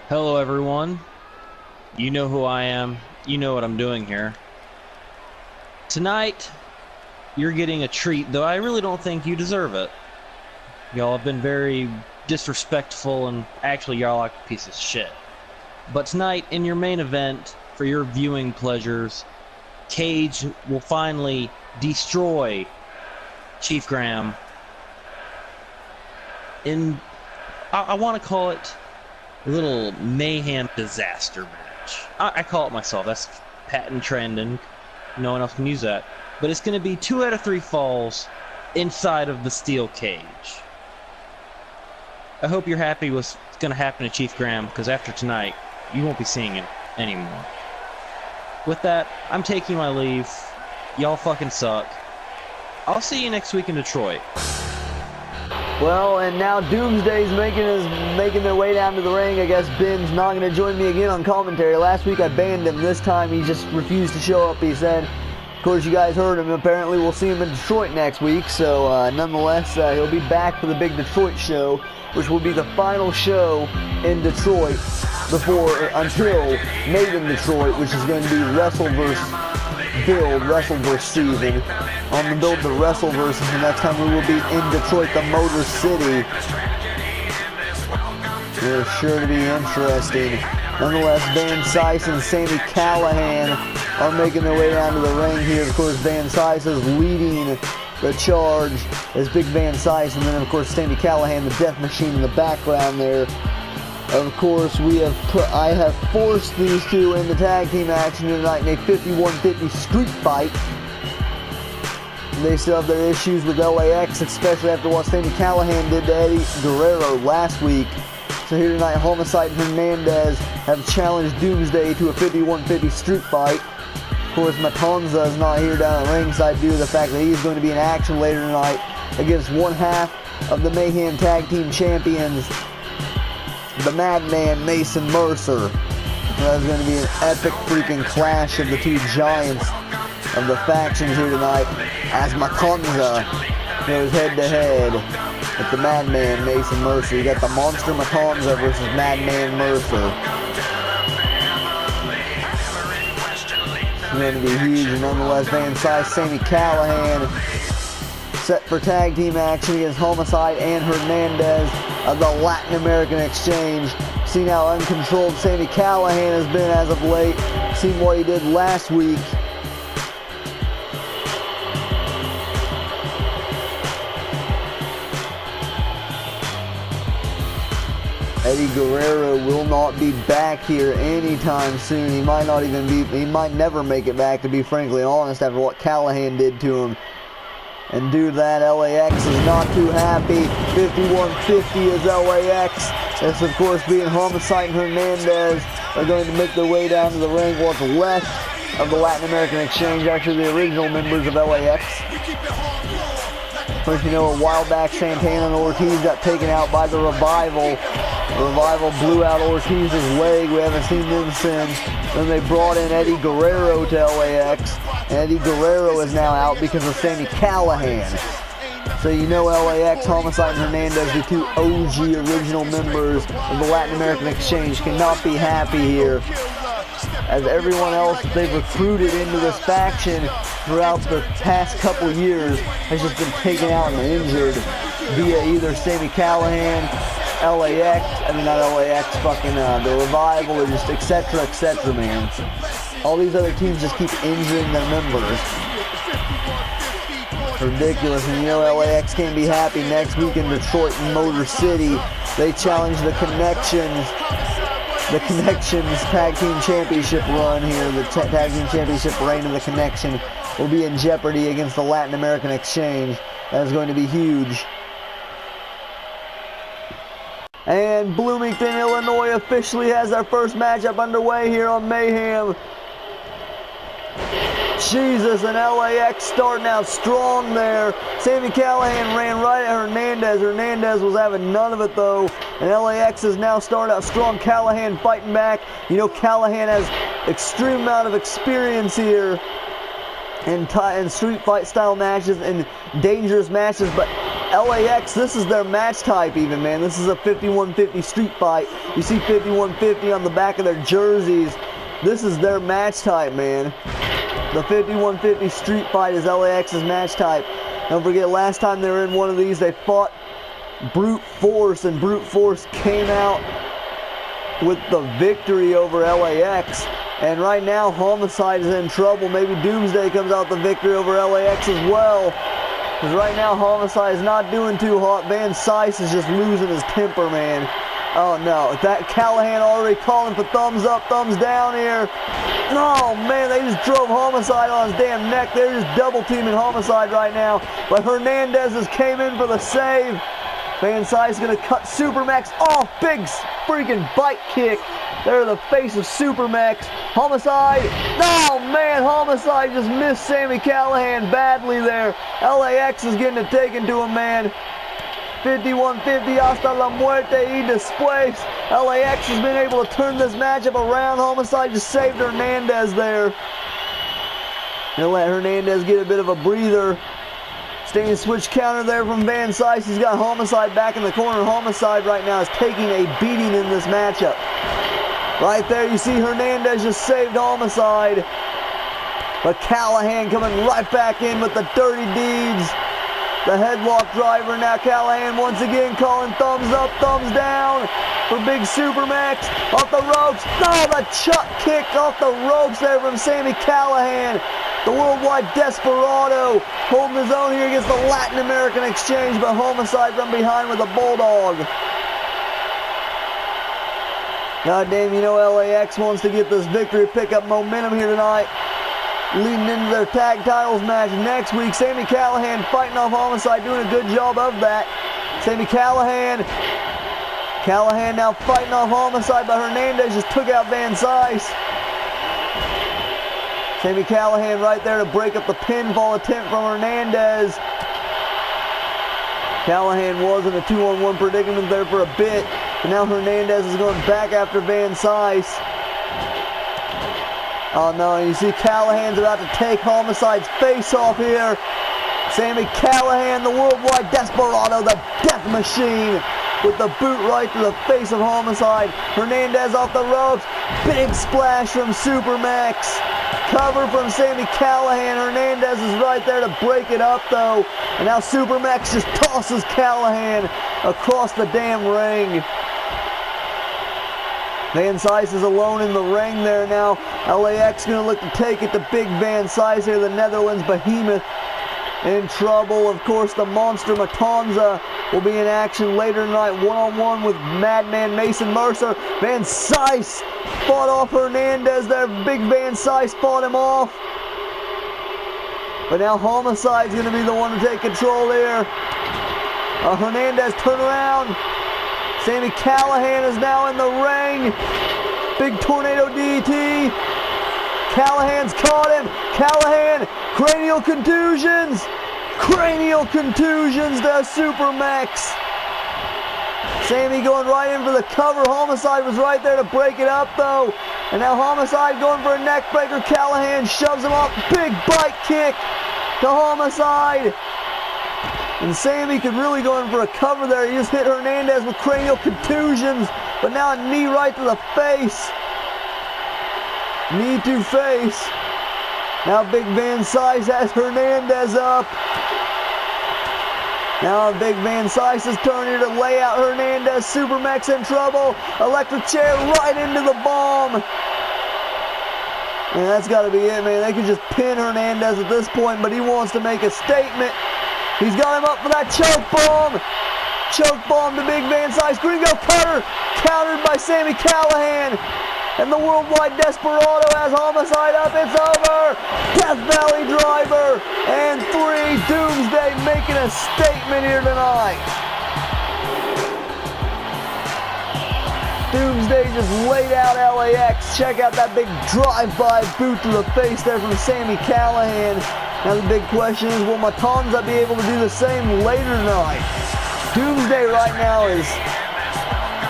Hello everyone, you know who I am, you know what I'm doing here. Tonight, you're getting a treat, though I really don't think you deserve it. Y'all have been very disrespectful, and actually y'all like a piece of shit. But tonight, in your main event, for your viewing pleasures, Cage will finally destroy Chief Graham in, I want to call it, a little Mayhem disaster match. I call it myself. That's patent trending. No one else can use that. But it's going to be 2 out of 3 falls inside of the steel cage. I hope you're happy with what's going to happen to Chief Graham, because after tonight, you won't be seeing him anymore. With that, I'm taking my leave. Y'all fucking suck. I'll see you next week in Detroit. Well, and now Doomsday's making their way down to the ring. I guess Ben's not going to join me again on commentary. Last week I banned him. This time he just refused to show up, he said. Of course, you guys heard him. Apparently we'll see him in Detroit next week. So, nonetheless, he'll be back for the big Detroit show, which will be the final show in Detroit until Made in Detroit, which is going to be Wrestle vs. Steven. On the build the Wrestleverse, and the next time we will be in Detroit, the Motor City. It's sure to be interesting. Nonetheless, Van Sice and Sami Callihan are making their way down to the ring here. Of course, Van Sice is leading the charge as Big Van Sice, and then of course Sami Callihan, the Death Machine in the background there. Of course, I have forced these two into tag team action tonight in a 51-50 street fight. They still have their issues with LAX, especially after what Sami Callihan did to Eddie Guerrero last week. So here tonight, Homicide and Hernandez have challenged Doomsday to a 51-50 street fight. Of course, Matanza is not here down at ringside due to the fact that he's going to be in action later tonight against one half of the Mayhem Tag Team Champions, the Madman Mason Mercer. That's going to be an epic freaking clash of the two giants of the factions here tonight, as Matanza goes head-to-head with the Madman Mason Mercer. You got the Monster Matanza versus Madman Mercer. It's going to be huge, and nonetheless, Van Sice, Sami Callihan set for tag team action against Homicide and Hernandez of the Latin American Exchange. Seen how uncontrolled Sami Callihan has been as of late. Seen what he did last week. Eddie Guerrero will not be back here anytime soon. He might never make it back, to be frankly honest, after what Callihan did to him. And due to that, LAX is not too happy. 51-50 is LAX. This, of course, being Homicide and Hernandez are going to make their way down to the ring. What's left of the Latin American Exchange, actually the original members of LAX. Of course, you know, a while back, Santana and Ortiz got taken out by the Revival. The Revival blew out Ortiz's leg. We haven't seen them since. Then they brought in Eddie Guerrero to LAX. And Eddie Guerrero is now out because of Sami Callihan. So you know LAX, Homicide, and Hernandez, the two OG original members of the Latin American Exchange, cannot be happy here, as everyone else they've recruited into this faction throughout the past couple years has just been taken out and injured. via either Sami Callihan, LAX, I mean not LAX, fucking the Revival, or just etc., man. All these other teams just keep injuring their members. Ridiculous. And you know LAX can't be happy. Next week in Detroit and Motor City, they challenge the Connections. The Connections Tag Team Championship run here, the Tag Team Championship reign of the Connection will be in jeopardy against the Latin American Exchange. That is going to be huge. And Bloomington, Illinois officially has our first matchup underway here on Mayhem. Jesus, and LAX starting out strong there. Sami Callihan ran right at Hernandez. Hernandez was having none of it though. And LAX has now started out strong. Callihan fighting back. You know Callihan has extreme amount of experience here in street fight style matches and dangerous matches. But LAX, this is their match type even, man. This is a 51-50 street fight. You see 51-50 on the back of their jerseys. This is their match type, man. The 51-50 street fight is LAX's match type. Don't forget, last time they were in one of these, they fought Brute Force, and Brute Force came out with the victory over LAX. And right now, Homicide is in trouble. Maybe Doomsday comes out the victory over LAX as well. Because right now, Homicide is not doing too hot. Van Sice is just losing his temper, man. Oh no, that Callihan already calling for thumbs up, thumbs down here. Oh man, they just drove Homicide on his damn neck. They're just double teaming Homicide right now. But Hernandez just came in for the save. Van Sice gonna cut Supermax off. Big freaking bite kick. They're the face of Supermax. Homicide. Oh man, Homicide just missed Sami Callihan badly there. LAX is getting it taken to him, man. 51-50 hasta la muerte y después. LAX has been able to turn this matchup around. Homicide just saved Hernandez there. Gonna let Hernandez get a bit of a breather. Staying switch counter there from Van Sice. He's got Homicide back in the corner. Homicide right now is taking a beating in this matchup. Right there you see Hernandez just saved Homicide. But Callihan coming right back in with the dirty deeds. The headlock driver now. Callihan once again calling thumbs up, thumbs down for Big Supermax. Off the ropes. Oh, the chuck kick off the ropes there from Sami Callihan. The worldwide desperado holding his own here against the Latin American Exchange, but Homicide from behind with a bulldog. God damn, you know LAX wants to get this victory, pick up momentum here tonight. Leading into their tag titles match next week. Sami Callihan fighting off Homicide, doing a good job of that. Sami Callihan. Callihan now fighting off Homicide, but Hernandez just took out Van Sice. Sami Callihan right there to break up the pinfall attempt from Hernandez. Callihan was in a 2-on-1 predicament there for a bit, but now Hernandez is going back after Van Sice. Oh no, you see Callihan's about to take Homicide's face off here. Sami Callihan, the worldwide desperado, the death machine, with the boot right to the face of Homicide. Hernandez off the ropes. Big splash from Supermax. Cover from Sami Callihan. Hernandez is right there to break it up though. And now Supermax just tosses Callihan across the damn ring. Van Sice is alone in the ring there now. LAX going to look to take it to Big Van Sice here, the Netherlands behemoth. In trouble. Of course, the monster Matanza will be in action later tonight, one-on-one with Madman Mason Mercer. Van Sice fought off Hernandez there. Big Van Sice fought him off. But now Homicide's going to be the one to take control here. Hernandez turn around. Sami Callihan is now in the ring. Big tornado DT. Callihan's caught him. Callihan, cranial contusions. Cranial contusions to Supermax. Sami going right in for the cover. Homicide was right there to break it up though. And now Homicide going for a neck breaker. Callihan shoves him off. Big bite kick to Homicide. And Sami could really go in for a cover there. He just hit Hernandez with cranial contusions. But now a knee right to the face. Knee to face. Now Big Van Sice has Hernandez up. Now Big Van Sice's turn here to lay out Hernandez. Supermax in trouble. Electric chair right into the bomb. And that's got to be it, man. They could just pin Hernandez at this point, but he wants to make a statement. He's got him up for that choke bomb. Choke bomb to Big Van Sice. Gringo cutter countered by Sami Callihan. And the Worldwide Desperado has Homicide up. It's over. Death Valley Driver. And 3. Doomsday making a statement here tonight. Doomsday just laid out LAX. Check out that big drive-by boot to the face there from Sami Callihan. Now the big question is, will Matanza be able to do the same later tonight? Doomsday right now is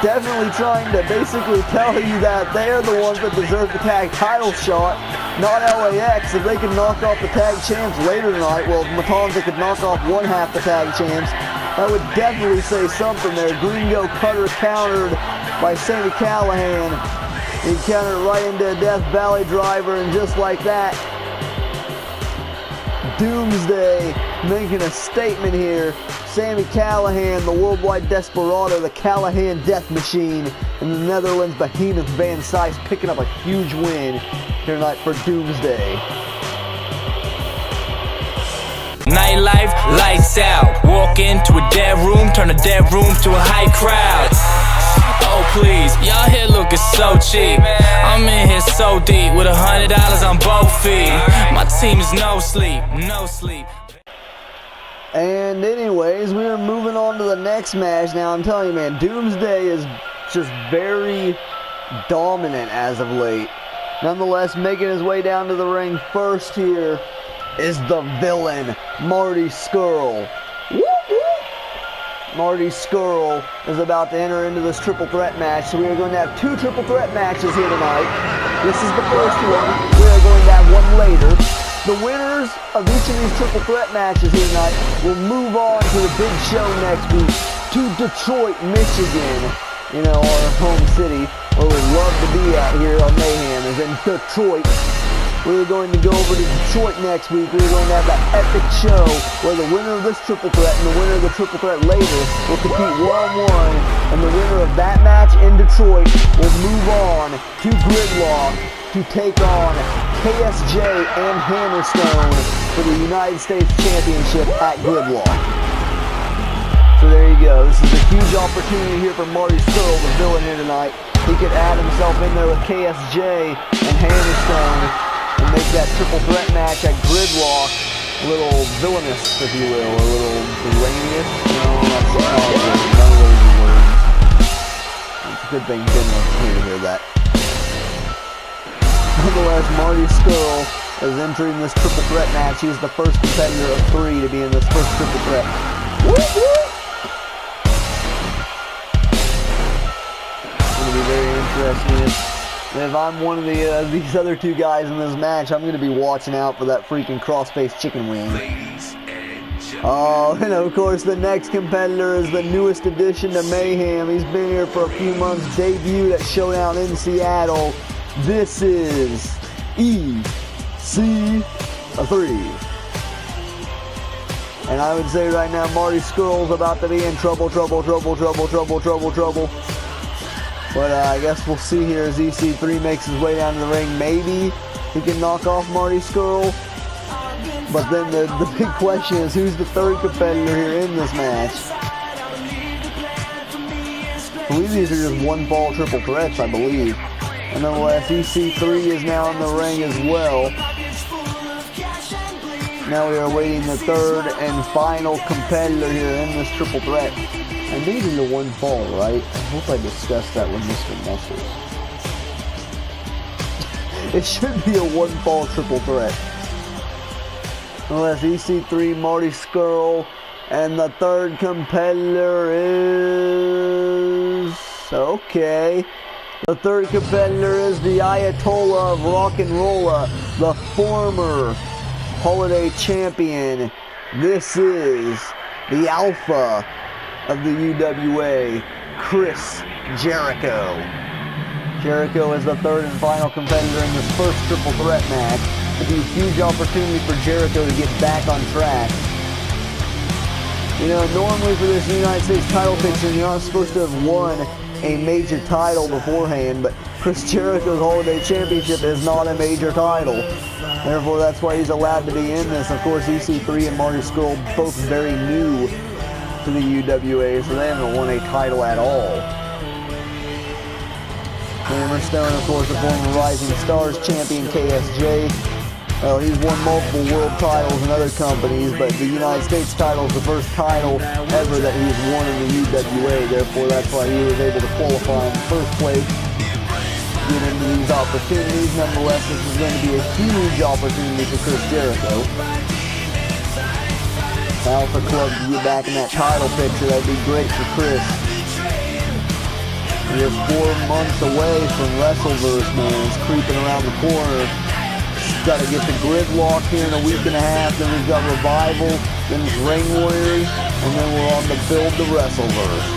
definitely trying to basically tell you that they're the ones that deserve the tag title shot, not LAX. If they can knock off the tag champs later tonight, well, if Matanza could knock off one half the tag champs, that would definitely say something there. Gringo cutter countered by Sami Callihan. He countered right into a Death Valley Driver, and just like that, Doomsday making a statement here. Sami Callihan, the Worldwide Desperado, the Callihan Death Machine, and the Netherlands Behemoth Van Sice picking up a huge win here tonight for Doomsday. Nightlife, lights out. Walk into a dead room, turn a dead room to a high crowd. Oh please, y'all here looking so cheap. I'm in here so deep with $100 on both feet. My team is no sleep, no sleep. And anyways, we are moving on to the next match. Now I'm telling you, man, Doomsday is just very dominant as of late. Nonetheless, making his way down to the ring first here is the villain, Marty Scurll. Marty Scurll is about to enter into this triple threat match. So we are going to have 2 triple threat matches here tonight. This is the first one. We are going to have one later. The winners of each of these triple threat matches here tonight will move on to the big show next week to Detroit, Michigan. You know, our home city, where we love to be at here on Mayhem, is in Detroit. We're going to go over to Detroit next week. We're going to have that epic show where the winner of this triple threat and the winner of the triple threat later will compete one-on-one, and the winner of that match in Detroit will move on to Gridlock to take on KSJ and Hammerstone for the United States Championship at Gridlock. So there you go. This is a huge opportunity here for Marty Scurll, the villain here tonight. He could add himself in there with KSJ and Hammerstone and make that triple threat match at Gridlock a little villainous, if you will, a little villainous. No, that's none of those are words. It's a good thing Ben wasn't here to hear that. Nonetheless, Marty Scurll is entering this triple threat match. He is the first competitor of 3 to be in this first triple threat. Woo-hoo! It's going to be very interesting. If I'm one of these other 2 guys in this match, I'm going to be watching out for that freaking cross-faced chicken wing. Oh, and of course the next competitor is the newest addition to Mayhem. He's been here for a few months, debuted at Showdown in Seattle. This is EC3. And I would say right now Marty Scurll's about to be in trouble. But I guess we'll see here as EC3 makes his way down to the ring. Maybe he can knock off Marty Scurll. But then the big question is, who's the third competitor here in this match? I believe these are just one-fall triple threats, I believe. And nonetheless, EC3 is now in the ring as well. Now we are awaiting the third and final competitor here in this triple threat. I made it a one fall, right? I hope I discussed that with Mr. Muscles. It should be a one fall triple threat. Unless EC3, Marty Scurll, and the third competitor is... Okay. The third competitor is the Ayatollah of Rock and Rolla, the former Holiday Champion. This is the Alpha of the UWA, Chris Jericho. Jericho is the third and final competitor in this first triple threat match. It'll be a huge opportunity for Jericho to get back on track. You know, normally for this United States title picture, you're not supposed to have won a major title beforehand, but Chris Jericho's Holiday Championship is not a major title. Therefore, that's why he's allowed to be in this. Of course, EC3 and Marty Scurll, both very new to the UWA, so they haven't won a title at all. Hammerstone, of course, the former Rising Stars champion, KSJ. Well, he's won multiple world titles in other companies, but the United States title is the first title ever that he's won in the UWA. Therefore, that's why he was able to qualify in the first place, get into these opportunities. Nonetheless, this is going to be a huge opportunity for Chris Jericho. Alpha Club to get back in that title picture, that'd be great for Chris. He is 4 months away from WrestleVerse, man. It's creeping around the corner. Got to get the gridlock here in a week and a half. Then we've got Revival, then it's Ring Warriors, and then we're on the build to WrestleVerse.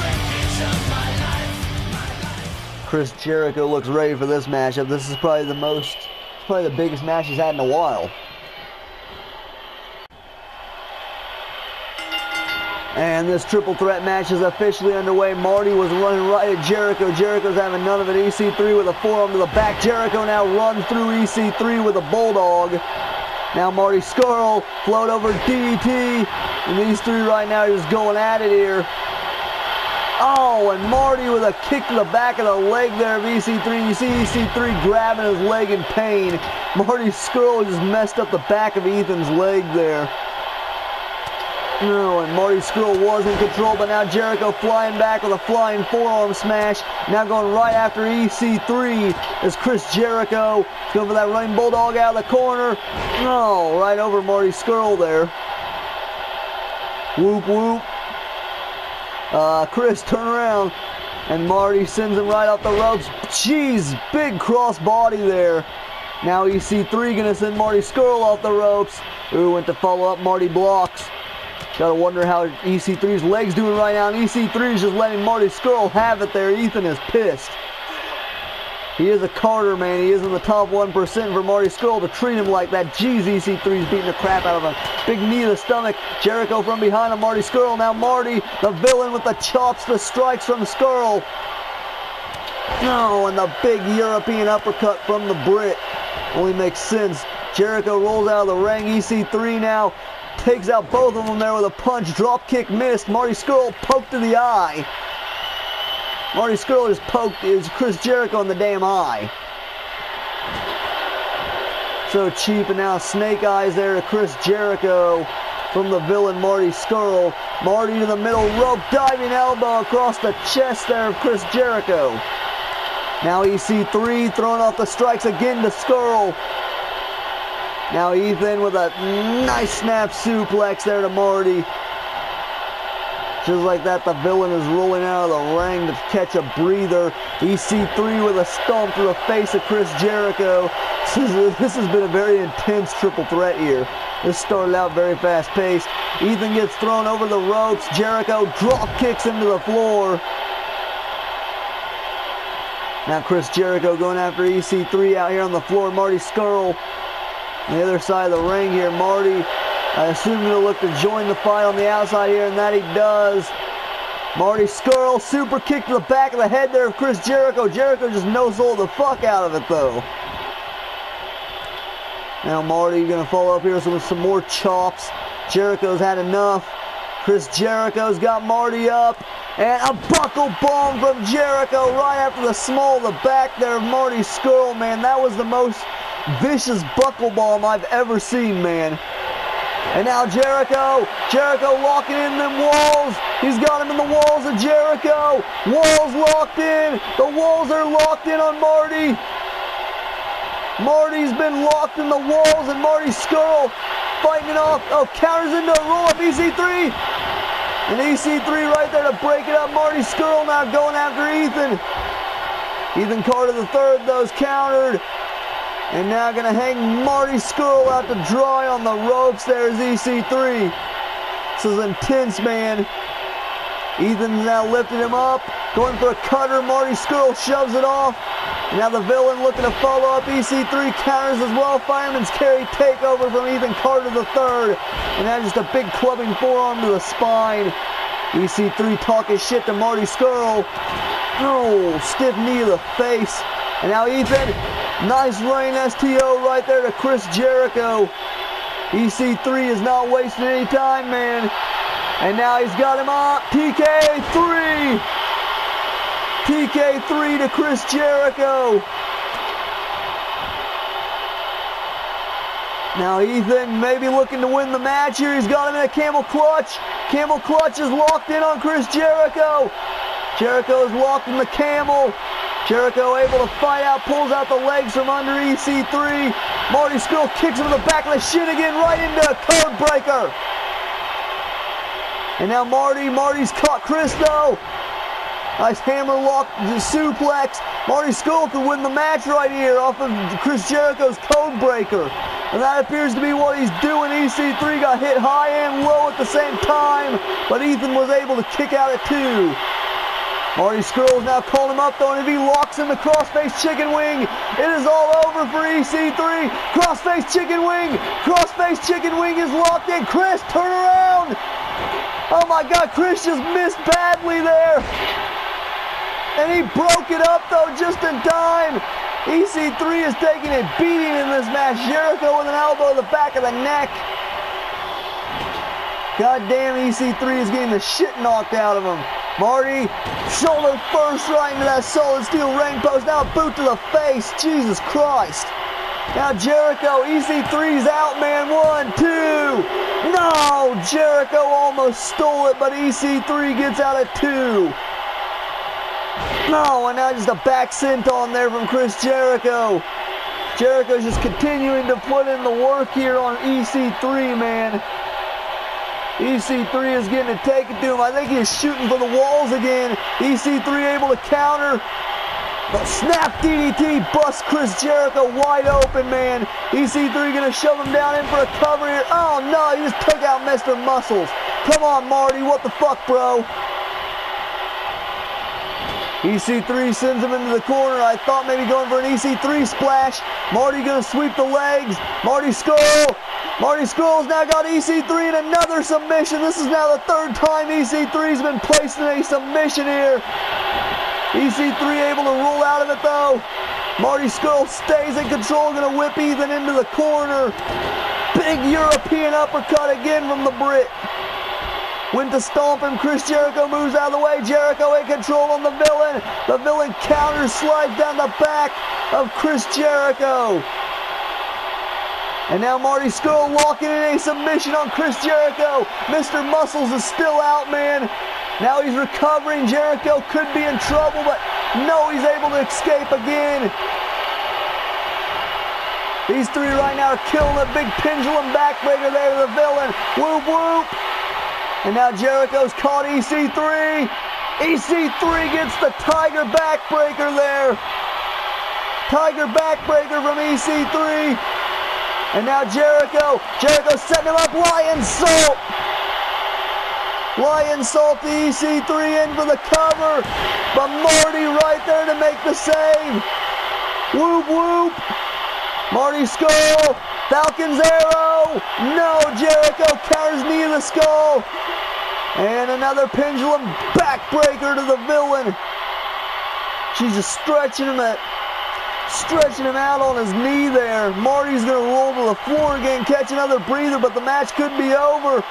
Chris Jericho looks ready for this matchup. This is probably the biggest match he's had in a while. And this triple threat match is officially underway. Marty was running right at Jericho. Jericho's having none of it. EC3 with a forearm to the back. Jericho now runs through EC3 with a bulldog. Now Marty Scurll float over DDT. And these three right now are just going at it here. Oh, and Marty with a kick to the back of the leg there of EC3. You see EC3 grabbing his leg in pain. Marty Scurll just messed up the back of Ethan's leg there. No, and Marty Scurll was in control, but now Jericho flying back with a flying forearm smash. Now going right after EC3 is Chris Jericho. Going for that running bulldog out of the corner. No, right over Marty Scurll there. Whoop, whoop. Chris, turn around. And Marty sends him right off the ropes. Jeez, big cross body there. Now EC3 going to send Marty Scurll off the ropes. Ooh, went to follow up. Marty blocks. Gotta wonder how EC3's leg's doing right now. And EC3's just letting Marty Scurll have it there. Ethan is pissed. He is a Carter, man. He is in the top 1% for Marty Scurll to treat him like that. Jeez, EC3's beating the crap out of him. Big knee to the stomach. Jericho from behind on Marty Scurll. Now Marty, the villain with the chops, the strikes from Scurll. No, and the big European uppercut from the Brit. Only makes sense. Jericho rolls out of the ring. EC3 now takes out both of them there with a punch. Drop kick missed. Marty Scurll poked to the eye. Marty Scurll just poked Chris Jericho in the damn eye. So cheap, and now snake eyes there to Chris Jericho from the villain Marty Scurll. Marty to the middle rope, diving elbow across the chest there of Chris Jericho. Now EC3 throwing off the strikes again to Scurll. Now Ethan with a nice snap suplex there to Marty. Just like that, the villain is rolling out of the ring to catch a breather. EC3 with a stomp to the face of Chris Jericho. This has been a very intense triple threat here. This started out very fast-paced. Ethan gets thrown over the ropes. Jericho drop kicks him to the floor. Now Chris Jericho going after EC3 out here on the floor. Marty Scurll on the other side of the ring here. Marty, I assume he'll look to join the fight on the outside here, and that he does. Marty Scurll, super kick to the back of the head there of Chris Jericho. Jericho just no-sold the fuck out of it, though. Now Marty going to follow up here with some more chops. Jericho's had enough. Chris Jericho's got Marty up. And a buckle bomb from Jericho right after the small of the back there of Marty Scurll, man. That was the most vicious buckle bomb I've ever seen, man. And now Jericho locking in them walls. He's got him in the walls of Jericho. Walls locked in. The walls are locked in on Marty. Marty's been locked in the walls, and Marty Scurll fighting it off. Oh, counters into a roll-up EC3. And EC3 right there to break it up. Marty Scurll now going after Ethan. Ethan Carter III, though, is countered. And now going to hang Marty Scurll out to dry on the ropes there is EC3. This is intense, man. Ethan's now lifting him up. Going for a cutter. Marty Scurll shoves it off. Now the villain looking to follow up. EC3 counters as well. Fireman's carry takeover from Ethan Carter III. And now just a big clubbing forearm to the spine. EC3 talking shit to Marty Scurll. Oh, stiff knee to the face. And now Ethan, nice running STO right there to Chris Jericho. EC3 is not wasting any time, man. And now he's got him up. TK3. TK3 to Chris Jericho. Now Ethan maybe looking to win the match here. He's got him in a camel clutch. Camel clutch is locked in on Chris Jericho. Jericho is locked in the camel. Jericho able to fight out, pulls out the legs from under EC3. Marty Scurll kicks him in the back of the shin again, right into a code breaker. And now Marty's caught Chris though. Nice hammer lock suplex. Marty Scurll could win the match right here off of Chris Jericho's code breaker. And that appears to be what he's doing. EC3 got hit high and low at the same time, but Ethan was able to kick out at 2. Marty Scurll is now calling him up though, and if he locks him, the crossface chicken wing, it is all over for EC3. Crossface chicken wing. Crossface chicken wing is locked in. Chris, turn around. Oh my God, Chris just missed badly there. And he broke it up though just in time. EC3 is taking a beating in this match. Jericho with an elbow to the back of the neck. God damn, EC3 is getting the shit knocked out of him. Marty, shoulder first right into that solid steel ring post. Now a boot to the face. Jesus Christ. Now Jericho, EC3's out, man. 1, 2. No, Jericho almost stole it, but EC3 gets out at 2. No, and now just a back senton there from Chris Jericho. Jericho's just continuing to put in the work here on EC3, man. EC3 is getting it taken to him. I think he's shooting for the walls again. EC3 able to counter. But snap DDT busts Chris Jericho wide open, man. EC3 gonna shove him down in for a cover here. Oh no, he just took out Mr. Muscles. Come on, Marty, what the fuck, bro? EC3 sends him into the corner. I thought maybe going for an EC3 splash. Marty gonna sweep the legs. Marty Scurll. Marty Scurll's now got EC3 in another submission. This is now the 3rd time EC3's been placed in a submission here. EC3 able to roll out of it though. Marty Scurll stays in control, gonna whip Ethan into the corner. Big European uppercut again from the Brit. Went to stomp him. Chris Jericho moves out of the way. Jericho in control on the villain. The villain counters, slides down the back of Chris Jericho. And now Marty Scurll locking in a submission on Chris Jericho. Mr. Muscles is still out, man. Now he's recovering. Jericho could be in trouble, but no, he's able to escape again. These 3 right now are killing a big pendulum backbreaker there to the villain. Whoop, whoop. And now Jericho's caught EC3. EC3 gets the Tiger backbreaker there. Tiger backbreaker from EC3. And now Jericho's setting him up. Lion Salt. Lion Salt to EC3 in for the cover. But Marty right there to make the save. Whoop, whoop. Marty Scurll. Falcon's Arrow. No, Jericho counters knee to the skull. And another pendulum backbreaker to the villain. She's just stretching him out on his knee there. Marty's going to roll to the floor again, catch another breather, but the match could be over.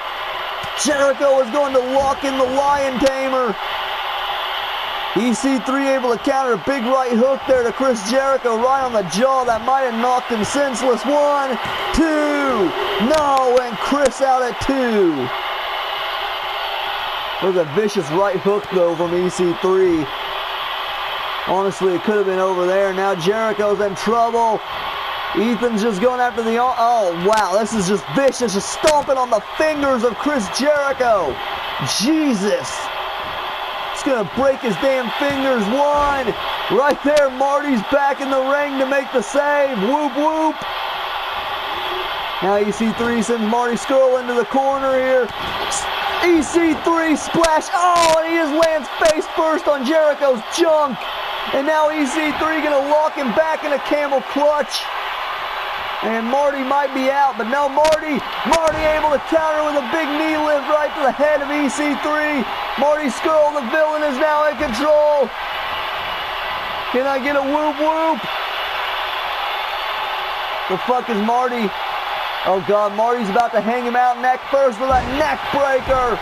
Jericho is going to lock in the Lion Tamer. EC3 able to counter a big right hook there to Chris Jericho right on the jaw. That might have knocked him senseless. 1, 2. No, and Chris out at 2. There's a vicious right hook though from EC3. Honestly, it could have been over there. Now Jericho's in trouble. Ethan's just going after the... Oh, wow, this is just vicious. Just stomping on the fingers of Chris Jericho. Jesus. It's going to break his damn fingers. 1. Right there, Marty's back in the ring to make the save. Whoop, whoop. Now EC3 sends Marty Scurll into the corner here. EC3 splash. Oh, and he just lands face first on Jericho's junk. And now EC3 gonna lock him back in a camel clutch. And Marty might be out, but no, Marty able to counter with a big knee lift right to the head of EC3. Marty Scurll, the villain, is now in control. Can I get a whoop whoop? The fuck is Marty? Oh God, Marty's about to hang him out neck first with a neck breaker.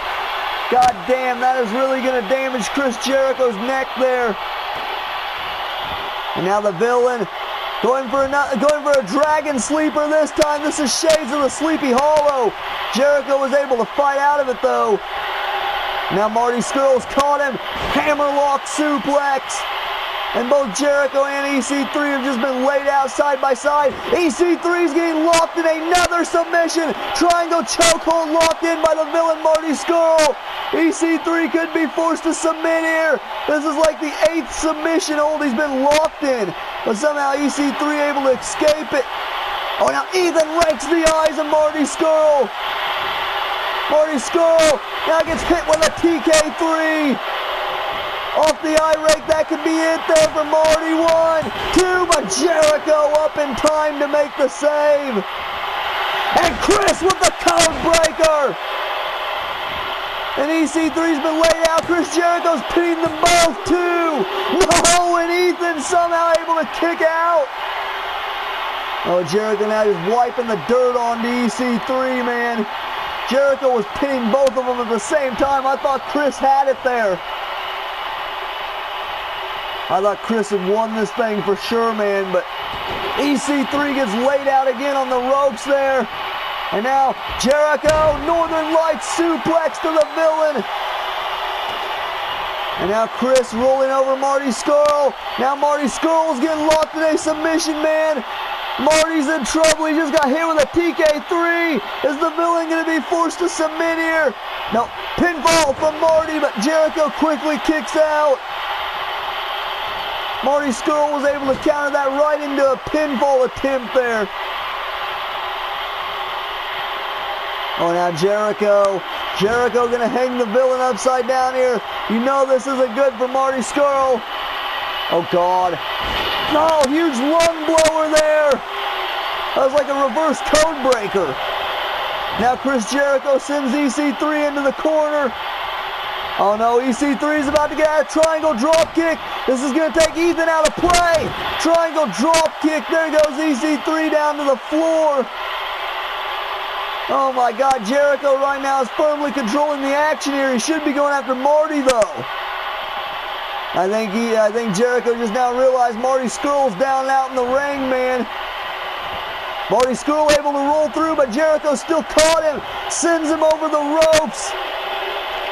God damn, that is really gonna damage Chris Jericho's neck there. And now the villain going for a dragon sleeper this time. This is shades of the Sleepy Hollow. Jericho was able to fight out of it though. Now Marty Scurll's caught him. Hammerlock suplex. And both Jericho and EC3 have just been laid out side by side. EC3 is getting locked in another submission. Triangle chokehold locked in by the villain Marty Scurll. EC3 could be forced to submit here. This is like the 8th submission hold he's been locked in. But somehow EC3 able to escape it. Oh, now Ethan rakes the eyes of Marty Scurll. Marty Scurll now gets hit with a TK3. Off the eye rake, that could be it there for Marty. 1, 2, but Jericho up in time to make the save. And Chris with the code breaker. And EC3's been laid out. Chris Jericho's pinning them both too. No, and Ethan somehow able to kick out. Oh, Jericho now just wiping the dirt onto EC3, man. Jericho was pinning both of them at the same time. I thought Chris had it there. I thought Chris had won this thing for sure, man, but EC3 gets laid out again on the ropes there. And now Jericho, Northern Lights suplex to the villain. And now Chris rolling over Marty Scurll. Now Marty Scurll's getting locked in a submission, man. Marty's in trouble. He just got hit with a TK3. Is the villain going to be forced to submit here? No, pinfall from Marty, but Jericho quickly kicks out. Marty Scurll was able to counter that right into a pinfall attempt there. Oh, now Jericho gonna hang the villain upside down here. You know this isn't good for Marty Scurll. Oh God. No, huge lung blower there. That was like a reverse code breaker. Now Chris Jericho sends EC3 into the corner. Oh no, EC3 is about to get out a triangle drop kick. This is going to take Ethan out of play. Triangle drop kick. There goes EC3 down to the floor. Oh my God, Jericho right now is firmly controlling the action here. He should be going after Marty though. I think Jericho just now realized Marty Scurll's down and out in the ring, man. Marty Scurll able to roll through, but Jericho still caught him. Sends him over the ropes.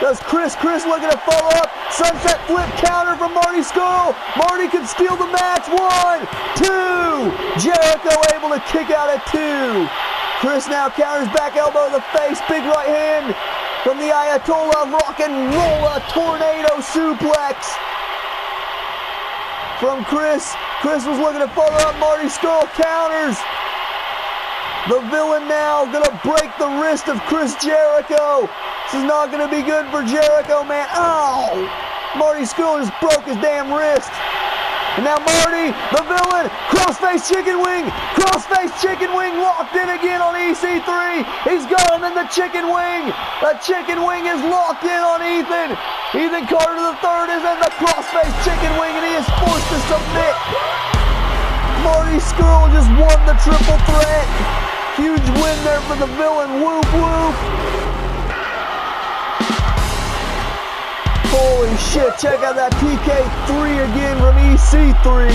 Does Chris looking to follow up. Sunset flip counter from Marty Scurll. Marty can steal the match. 1, 2. Jericho able to kick out at 2. Chris now counters back elbow to the face. Big right hand from the Ayatollah. Rock and roll a tornado suplex from Chris. Chris was looking to follow up. Marty Scurll counters. The villain now gonna break the wrist of Chris Jericho. This is not gonna be good for Jericho, man. Ow! Marty Scurll just broke his damn wrist. And now Marty, the villain, crossface chicken wing locked in again on EC3. He's got him in the chicken wing. The chicken wing is locked in on Ethan. Ethan Carter III is in the crossface chicken wing and he is forced to submit. Marty Scurll just won the triple threat. Huge win there for the villain. Whoop, whoop. Holy shit, check out that TK3 again from EC3.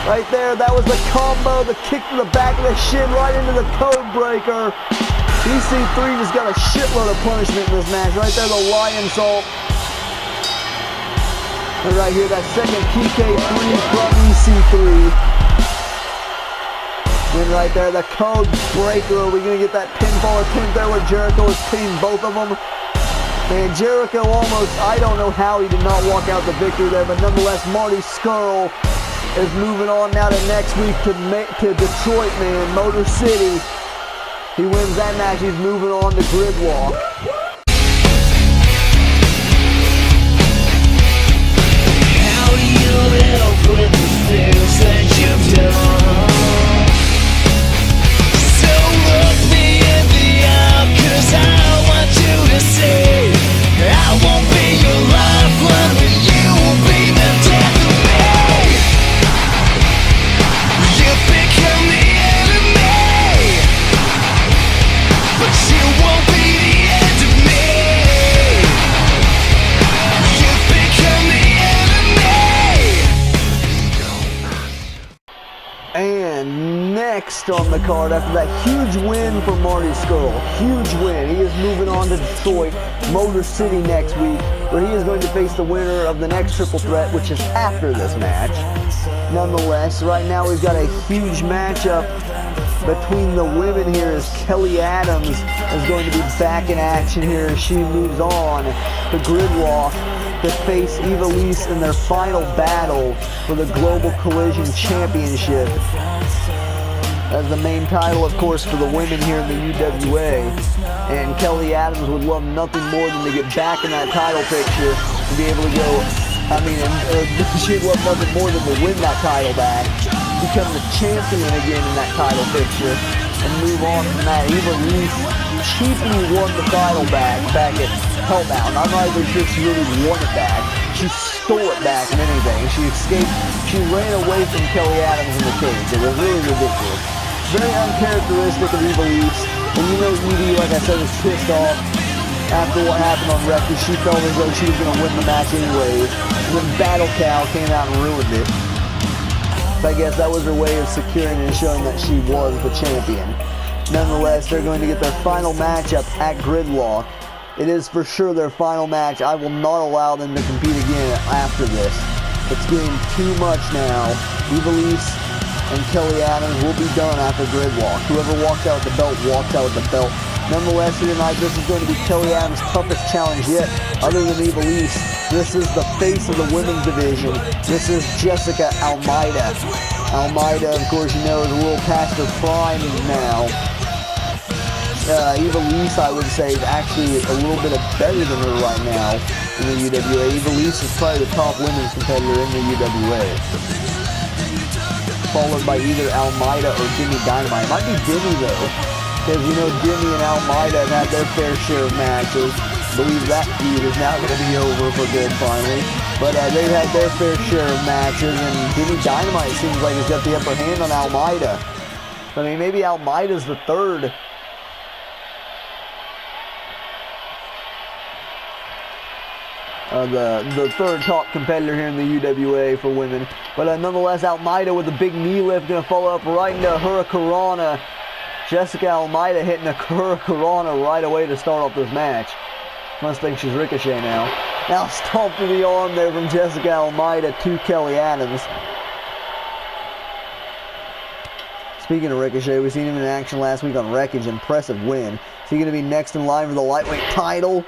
Right there, that was the combo, the kick to the back of the shin right into the code breaker. EC3 just got a shitload of punishment in this match. Right there, the lion salt. And right here, that second TK3 from EC3. And right there, the code breaker. Are we going to get that pinfall attempt there where Jericho is pinning both of them? Man, Jericho almost, I don't know how he did not walk out the victory there, but nonetheless, Marty Scurll is moving on now to next week to Detroit, man, Motor City. He wins that match, he's moving on to Gridwalk. How do you live? Next on the card, after that huge win for Marty Scurll, huge win, he is moving on to Detroit, Motor City next week, where he is going to face the winner of the next triple threat, which is after this match. Nonetheless, right now we've got a huge matchup between the women here, as Kelly Adams is going to be back in action here as she moves on to Gridlock to face Ivelisse in their final battle for the Global Collision Championship. As the main title, of course, for the women here in the UWA. And Kelly Adams would love nothing more than to get back in that title picture and be able to go, she'd love nothing more than to win that title back, become the champion again in that title picture, and move on from that. Ivelisse cheaply won the title back at HellBound. I'm not even sure she really won it back. She stole it back in anything. She escaped. She ran away from Kelly Adams in the cage. It was really ridiculous. Very uncharacteristic of Ivelisse. And you know Evie, like I said, was pissed off after what happened on Reckless. She felt as though she was going to win the match anyways. And then Battle Cow came out and ruined it. So I guess that was her way of securing and showing that she was the champion. Nonetheless, they're going to get their final matchup at Gridlock. It is for sure their final match. I will not allow them to compete again after this. It's getting too much now. Ivelisse and Kelly Adams will be done after Gridlock. Whoever walks out with the belt walks out with the belt. Nonetheless, here tonight, this is going to be Kelly Adams' toughest challenge yet, other than Ivelisse. This is the face of the women's division. This is Jessica Almeida. Almeida, of course, you know, is a little past her prime now. Ivelisse, I would say, is actually a little bit better than her right now in the UWA. Ivelisse is probably the top women's competitor in the UWA. Followed by either Almeida or Demi Dynamite. It might be Demi, though, because, you know, Demi and Almeida have had their fair share of matches. I believe that feud is now going to be over for good, finally. But they've had their fair share of matches, and Demi Dynamite seems like he's got the upper hand on Almeida. I mean, maybe Almeida's the third. The third top competitor here in the UWA for women. But nonetheless, Almeida with a big knee lift, going to follow up right into Hurricanrana. Jessica Almeida hitting a Hurricanrana right away to start off this match. Must think she's Ricochet now. Now stomp to the arm there from Jessica Almeida to Kelly Adams. Speaking of Ricochet, we've seen him in action last week on Wreckage. Impressive win. Is he going to be next in line for the lightweight title?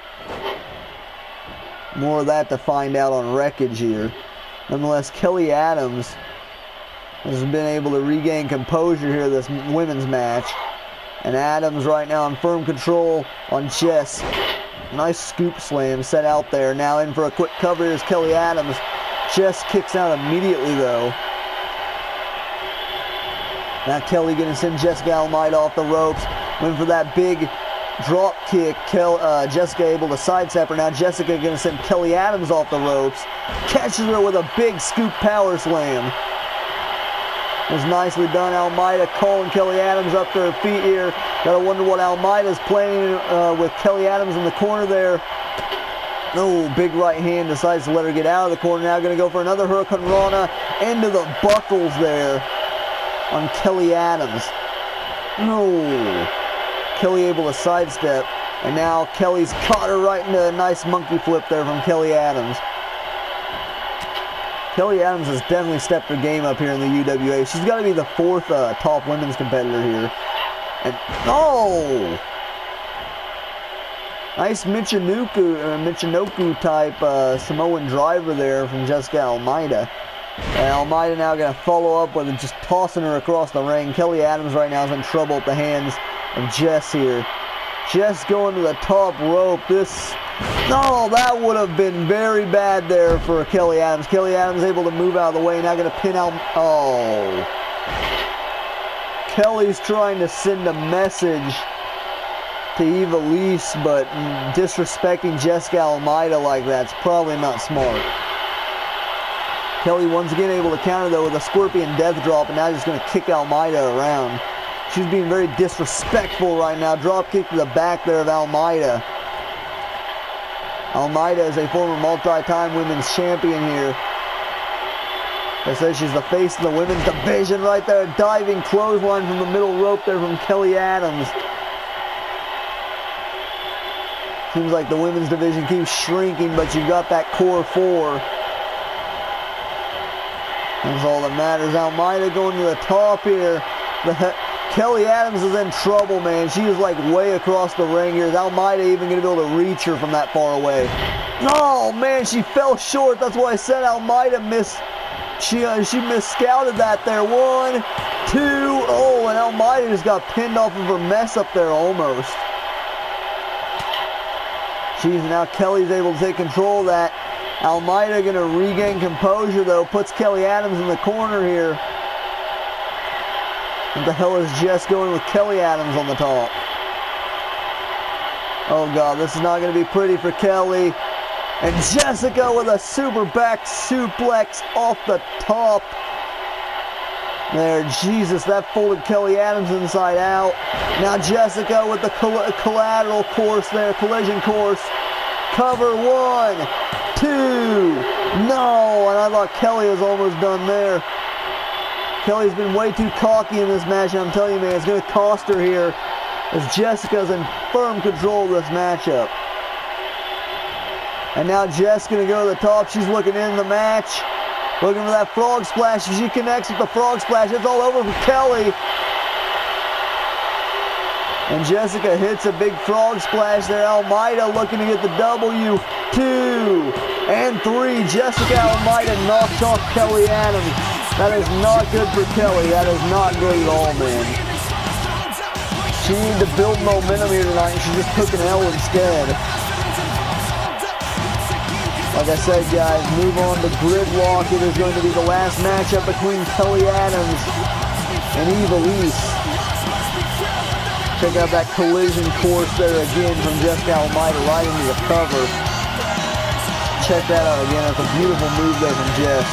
More of that to find out on Wreckage here. Nonetheless, Kelly Adams has been able to regain composure here this women's match. And Adams right now in firm control on Jess. Nice scoop slam set out there. Now in for a quick cover is Kelly Adams. Jess kicks out immediately though. Now Kelly going to send Jessica Almeida off the ropes. Went for that big drop kick. Jessica able to sidestep her. Now Jessica going to send Kelly Adams off the ropes. Catches her with a big scoop power slam. It was nicely done. Almeida calling Kelly Adams up to her feet here. Gotta wonder what Almeida's playing with Kelly Adams in the corner there. Oh, big right hand. Decides to let her get out of the corner. Now going to go for another Hurricanrana into the buckles there on Kelly Adams. No. Kelly able to sidestep. And now Kelly's caught her right into a nice monkey flip there from Kelly Adams. Kelly Adams has definitely stepped her game up here in the UWA. She's got to be the fourth top women's competitor here. And oh! Nice Michinoku type Samoan driver there from Jessica Almeida. And Almeida now going to follow up with just tossing her across the ring. Kelly Adams right now is in trouble at the hands of Jess here. Jess going to the top rope. No, that would have been very bad there for Kelly Adams. Kelly Adams able to move out of the way. Now going to pin out. Oh. Kelly's trying to send a message to Ivelisse, but disrespecting Jessica Almeida like that's probably not smart. Kelly once again able to counter though with a scorpion death drop, and now just going to kick Almeida around. She's being very disrespectful right now. Drop kick to the back there of Almeida. Almeida is a former multi-time women's champion here. They say she's the face of the women's division right there. Diving clothesline from the middle rope there from Kelly Adams. Seems like the women's division keeps shrinking, but you've got that core four. That's all that matters. Almeida going to the top here. Kelly Adams is in trouble, man. She is like way across the ring here. Is Almeida even going to be able to reach her from that far away? Oh, man, she fell short. That's why I said Almeida missed. She miscouted that there. 1, 2. Oh, and Almeida just got pinned off of her mess up there almost. Jeez, now Kelly's able to take control of that. Almeida going to regain composure, though. Puts Kelly Adams in the corner here. What the hell is Jess going with Kelly Adams on the top? Oh, God, this is not going to be pretty for Kelly. And Jessica with a super back suplex off the top. There, Jesus, that folded Kelly Adams inside out. Now Jessica with the collateral course there, collision course. Cover 1, 2. No, and I thought Kelly was almost done there. Kelly's been way too cocky in this match, and I'm telling you, man, it's going to cost her here as Jessica's in firm control of this matchup. And now Jess going to go to the top. She's looking in the match. Looking for that frog splash. She connects with the frog splash. It's all over for Kelly. And Jessica hits a big frog splash there. Almeida looking to get the W. 2 and 3. Jessica Almeida knocks off Kelly Adams. That is not good for Kelly. That is not great at all, man. She needed to build momentum here tonight, and she just took an L instead. Like I said, guys, move on to Gridlock. It is going to be the last matchup between Kelly Adams and Eva Lise. Check out that collision course there again from Jessica Almeida right into the cover. Check that out again. That's a beautiful move there from Jess.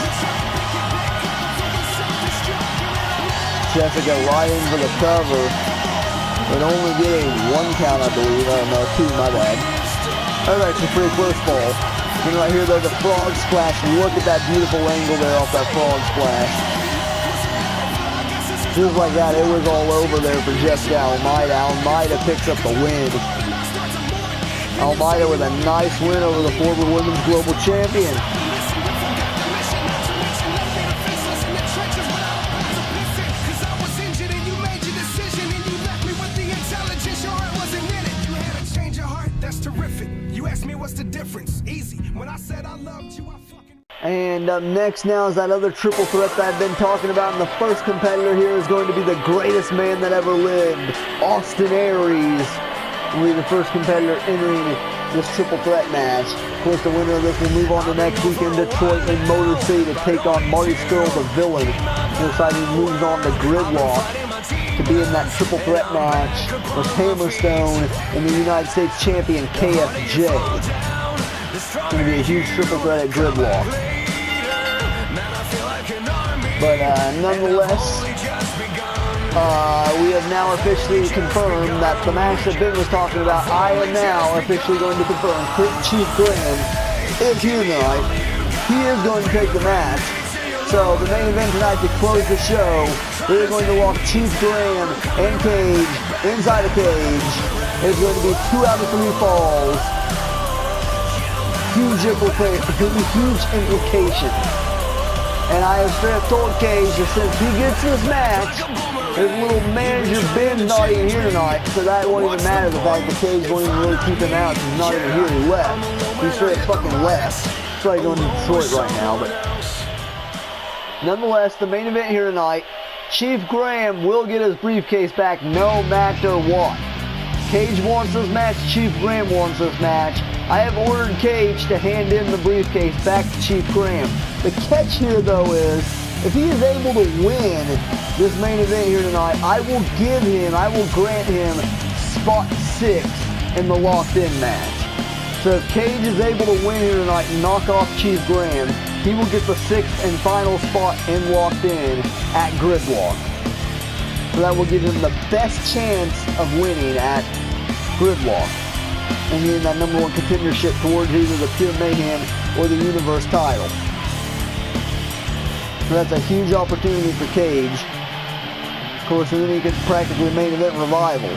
Jessica right in for the cover. It only get a 1 count, I believe. Oh, no, 2, my bad. That was actually pretty close ball. And right here, there's a frog splash. Look at that beautiful angle there off that frog splash. Just like that, it was all over there for Jessica Almeida. Almeida picks up the win. Almeida with a nice win over the former Women's Global Champion. And up next now is that other triple threat that I've been talking about. And the first competitor here is going to be the greatest man that ever lived, Austin Aries. Will be the first competitor entering this triple threat match. Of course, the winner of this will move on to next week in Detroit in Motor City to take on Marty Skrull, the villain. This side he moves on to Gridlock to be in that triple threat match with Hammerstone and the United States champion KFJ. It's going to be a huge triple threat at Gridlock. But nonetheless, we have now officially confirmed that the match that Ben was talking about, I am now officially going to confirm Chief Graham is here tonight. He is going to take the match. So the main event tonight to close the show, we're going to walk Chief Graham and Cage inside a cage. It's going to be 2 out of 3 falls. Huge implication. And I have straight up told Cage that since he gets this match, his little manager Ben's not even here tonight, so that won't even matter. The fact that Cage won't even really keep him out. He's not even here. He left. He straight up fucking left. He's probably going to Detroit right now, but nonetheless, the main event here tonight, Chief Graham will get his briefcase back no matter what. Cage wants this match. Chief Graham wants this match. I have ordered Cage to hand in the briefcase back to Chief Graham. The catch here, though, is if he is able to win this main event here tonight, I will grant him spot 6 in the locked-in match. So if Cage is able to win here tonight and knock off Chief Graham, he will get the 6th and final spot in locked-in at Gridlock. So that will give him the best chance of winning at Gridlock and getting that #1 contendership towards either the Pure Mayhem or the Universe title. So that's a huge opportunity for Cage. Of course, and then he could practically main event Revival.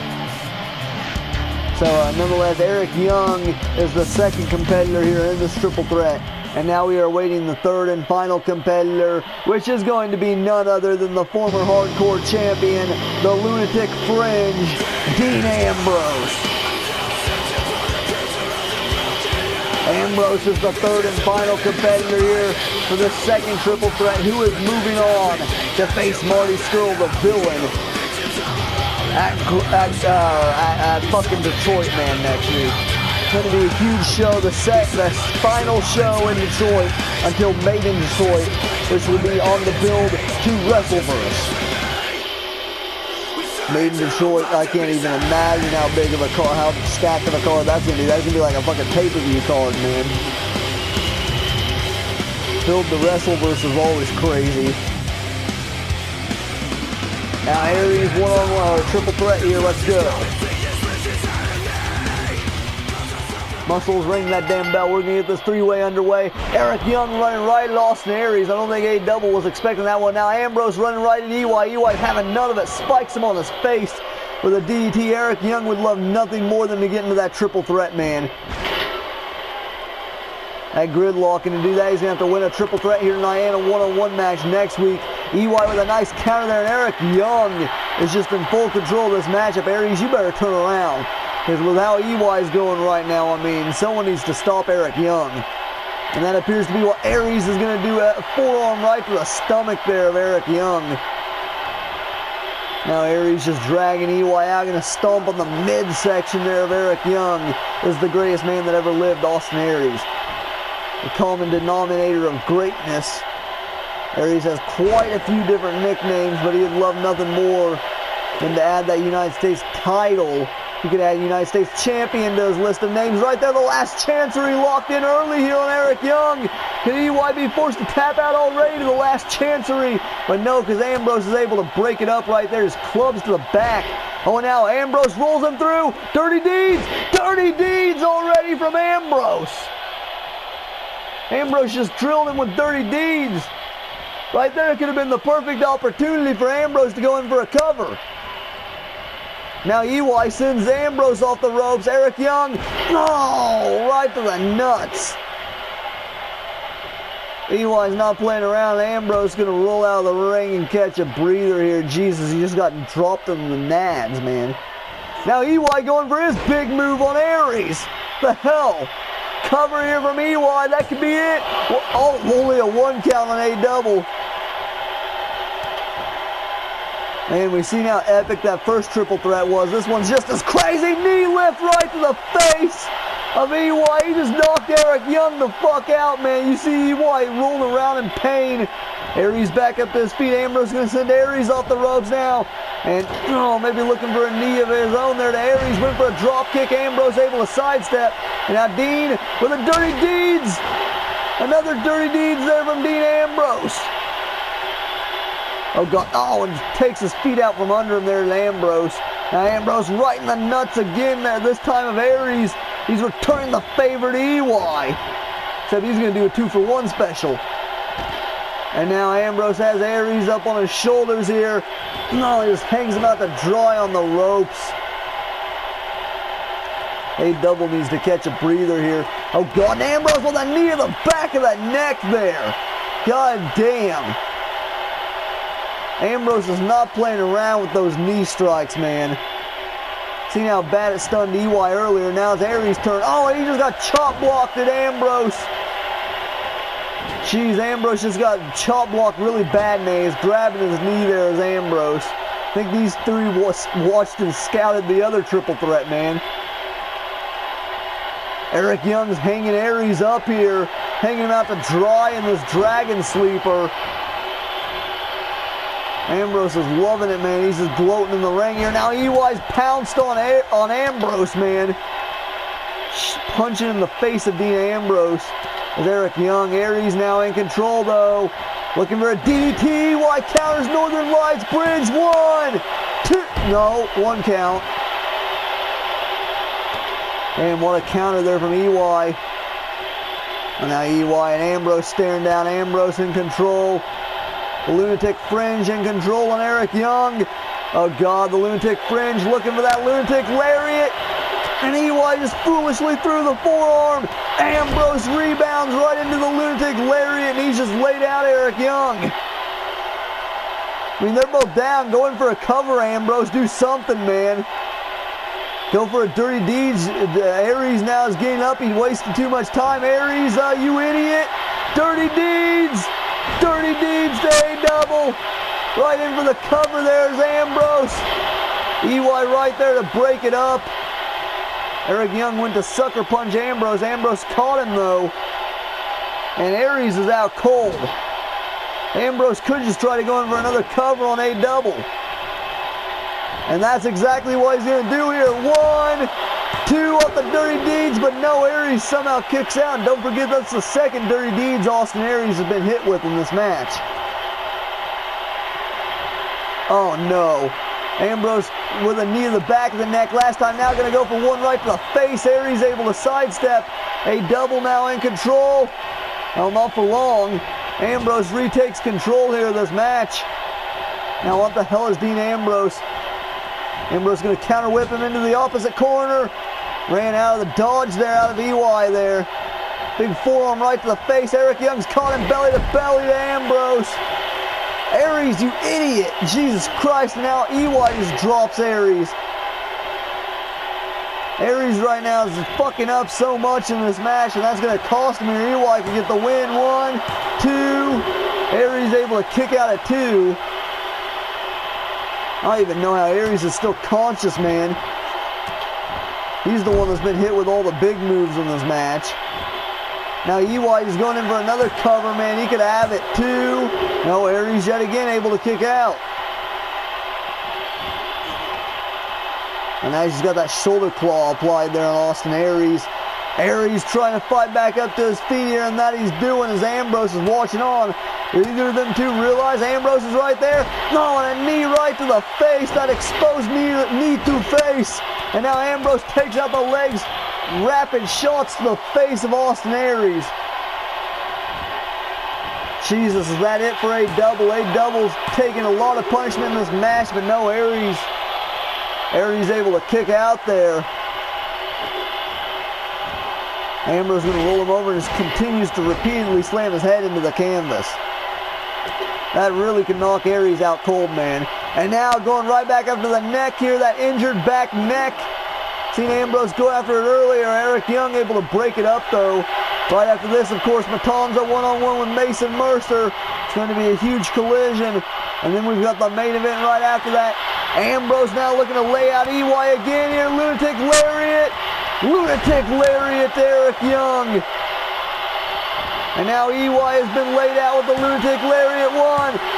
So nonetheless, Eric Young is the second competitor here in this triple threat. And now we are awaiting the third and final competitor, which is going to be none other than the former hardcore champion, the Lunatic Fringe, Dean Ambrose. Ambrose is the third and final competitor here for the second triple threat, who is moving on to face Marty Scurll, the villain, at fucking Detroit, man, next week. It's going to be a huge show, the final show in Detroit until Made in Detroit, which will be on the build to WrestleVerse. Made in Detroit, I can't even imagine how big of a car, how stacked of a car that's going to be. That's going to be like a fucking pay-per-view card, man. Build the WrestleVerse is always crazy. Now Aries one-on-one, triple threat here, let's go. Muscles ring that damn bell. We're going to get this three-way underway. Eric Young running right at Austin Aries. I don't think A-Double was expecting that one. Now Ambrose running right at EY. EY's having none of it. Spikes him on his face with a DDT. Eric Young would love nothing more than to get into that triple threat, man. That gridlock, and to do that, he's going to have to win a triple threat here tonight and a one-on-one match next week. EY with a nice counter there, and Eric Young is just in full control of this matchup. Aries, you better turn around. Because with how EY is going right now, I mean, someone needs to stop Eric Young. And that appears to be what Aries is going to do. A forearm right to the stomach there of Eric Young. Now Aries just dragging EY out, going to stomp on the midsection there of Eric Young. This is the greatest man that ever lived, Austin Aries. The common denominator of greatness. Aries has quite a few different nicknames, but he'd love nothing more than to add that United States title. He could add United States champion to his list of names. Right there, the last chancery locked in early here on Eric Young. Can EY be forced to tap out already to the last chancery? But no, because Ambrose is able to break it up right there. His clubs to the back. Oh, now Ambrose rolls him through. Dirty deeds! Dirty deeds already from Ambrose. Ambrose just drilled him with dirty deeds. Right there could have been the perfect opportunity for Ambrose to go in for a cover. Now EY sends Ambrose off the ropes. Eric Young, oh, right to the nuts. EY's not playing around. Ambrose going to roll out of the ring and catch a breather here. Jesus, he just got dropped in the nads, man. Now EY going for his big move on Aries. The hell? Cover here from EY. That could be it. Oh, only a one count on A-Double. And we see how epic that first triple threat was. This one's just as crazy. Knee lift right to the face of EY. He just knocked Eric Young the fuck out, man. You see EY rolling around in pain. Aries back up to his feet. Ambrose going to send Aries off the ropes now. And maybe looking for a knee of his own there to Aries. Went for a drop kick. Ambrose able to sidestep. And now Dean with a dirty deeds. Another dirty deeds there from Dean Ambrose. Oh, God. Oh, and takes his feet out from under him there to Ambrose. Now Ambrose right in the nuts again there. This time of Aries. He's returning the favor to EY. Except he's going to do a 2-for-1 special. And now Ambrose has Aries up on his shoulders here. No, he just hangs him out to dry on the ropes. A-Double needs to catch a breather here. Oh, God. And Ambrose with a knee to the back of that neck there. God damn. Ambrose is not playing around with those knee strikes, man. Seen how bad it stunned EY earlier. Now it's Aries' turn. Oh, he just got chop blocked at Ambrose. Jeez, Ambrose just got chop blocked really bad, man. He's grabbing his knee there as Ambrose. I think these three watched and scouted the other triple threat, man. Eric Young's hanging Aries up here. Hanging him out to dry in this dragon sleeper. Ambrose is loving it, man. He's just gloating in the ring here. Now EY's pounced on Ambrose, man. Punching in the face of Dean Ambrose. As Eric Young. Aries now in control, though. Looking for a DDT. EY counters Northern Lights Bridge. 1, 2. No, 1 count. And what a counter there from EY. And now EY and Ambrose staring down. Ambrose in control. The lunatic fringe in control on Eric Young. Oh God, the lunatic fringe looking for that lunatic lariat. And EY just foolishly threw the forearm. Ambrose rebounds right into the lunatic lariat, and he's just laid out Eric Young. I mean, they're both down. Going for a cover, Ambrose. Do something, man. Go for a dirty deeds. Aries now is getting up. He wasted too much time. Aries, you idiot. Dirty deeds. Dirty deeds to A double. Right in for the cover. There's Ambrose. EY right there to break it up. Eric Young went to sucker punch Ambrose. Ambrose caught him though. And Aries is out cold. Ambrose could just try to go in for another cover on A double. And that's exactly what he's going to do here. 1, 2 off the dirty deeds, but no, Aries somehow kicks out. And don't forget that's the second dirty deeds Austin Aries has been hit with in this match. Oh no. Ambrose with a knee to the back of the neck last time. Now going to go for one right to the face. Aries able to sidestep. A double now in control. Well, not for long. Ambrose retakes control here of this match. Now what the hell is Dean Ambrose? Ambrose going to counter whip him into the opposite corner. Ran out of the dodge there, out of EY there. Big forearm right to the face. Eric Young's caught him belly to Ambrose. Aries, you idiot. Jesus Christ, now EY just drops Aries. Aries right now is fucking up so much in this match, and that's going to cost him here. EY can get the win. 1, 2. Aries able to kick out at 2. I don't even know how Aries is still conscious, man. He's the one that's been hit with all the big moves in this match. Now EY is going in for another cover, man. He could have it. 2. No, Aries yet again able to kick out. And now he's got that shoulder claw applied there on Austin Aries. Aries trying to fight back up to his feet here, and that he's doing as Ambrose is watching on. Either of them two realize Ambrose is right there. No, and a knee right to the face. That exposed knee to face. And now Ambrose takes out the legs. Rapid shots to the face of Austin Aries. Jesus, is that it for A double? A double's taking a lot of punishment in this match, but no, Aries able to kick out there. Ambrose going to roll him over and just continues to repeatedly slam his head into the canvas. That really can knock Aries out cold, man. And now going right back up to the neck here, that injured back neck. Seen Ambrose go after it earlier. Eric Young able to break it up though. Right after this, of course, Matanza one-on-one with Mason Mercer. It's going to be a huge collision. And then we've got the main event right after that. Ambrose now looking to lay out EY again here. Lunatic Lariat. Lunatic Lariat to Eric Young. And now EY has been laid out with the Lunatic Lariat. 1,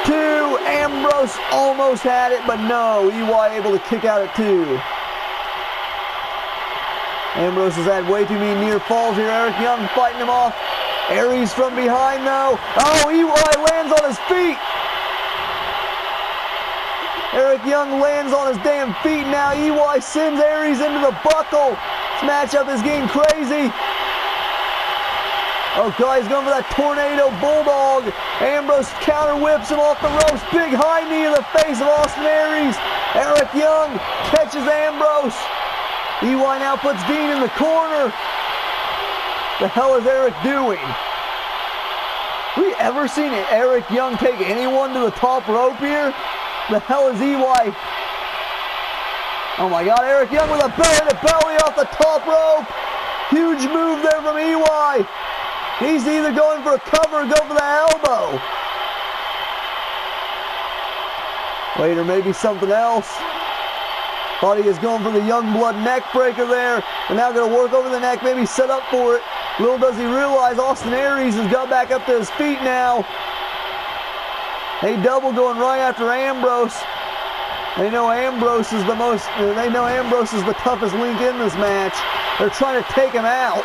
2. Ambrose almost had it, but no. EY able to kick out at 2. Ambrose has had way too many near falls here. Eric Young fighting him off. Aries from behind though. Oh, EY lands on his feet. Eric Young lands on his damn feet now. EY sends Aries into the buckle. This matchup is getting crazy. Oh, God, he's going for that tornado bulldog. Ambrose counter whips him off the ropes. Big high knee to the face of Austin Aries. Eric Young catches Ambrose. EY now puts Dean in the corner. The hell is Eric doing? Have we ever seen Eric Young take anyone to the top rope here? The hell is EY? Oh my God, Eric Young with a belly to belly off the top rope. Huge move there from EY. He's either going for a cover or go for the elbow. Wait, or maybe something else. Thought he was going for the Youngblood neck breaker there. But now going to work over the neck, maybe set up for it. Little does he realize Austin Aries has got back up to his feet now. A double going right after Ambrose. They know Ambrose is the toughest link in this match. They're trying to take him out.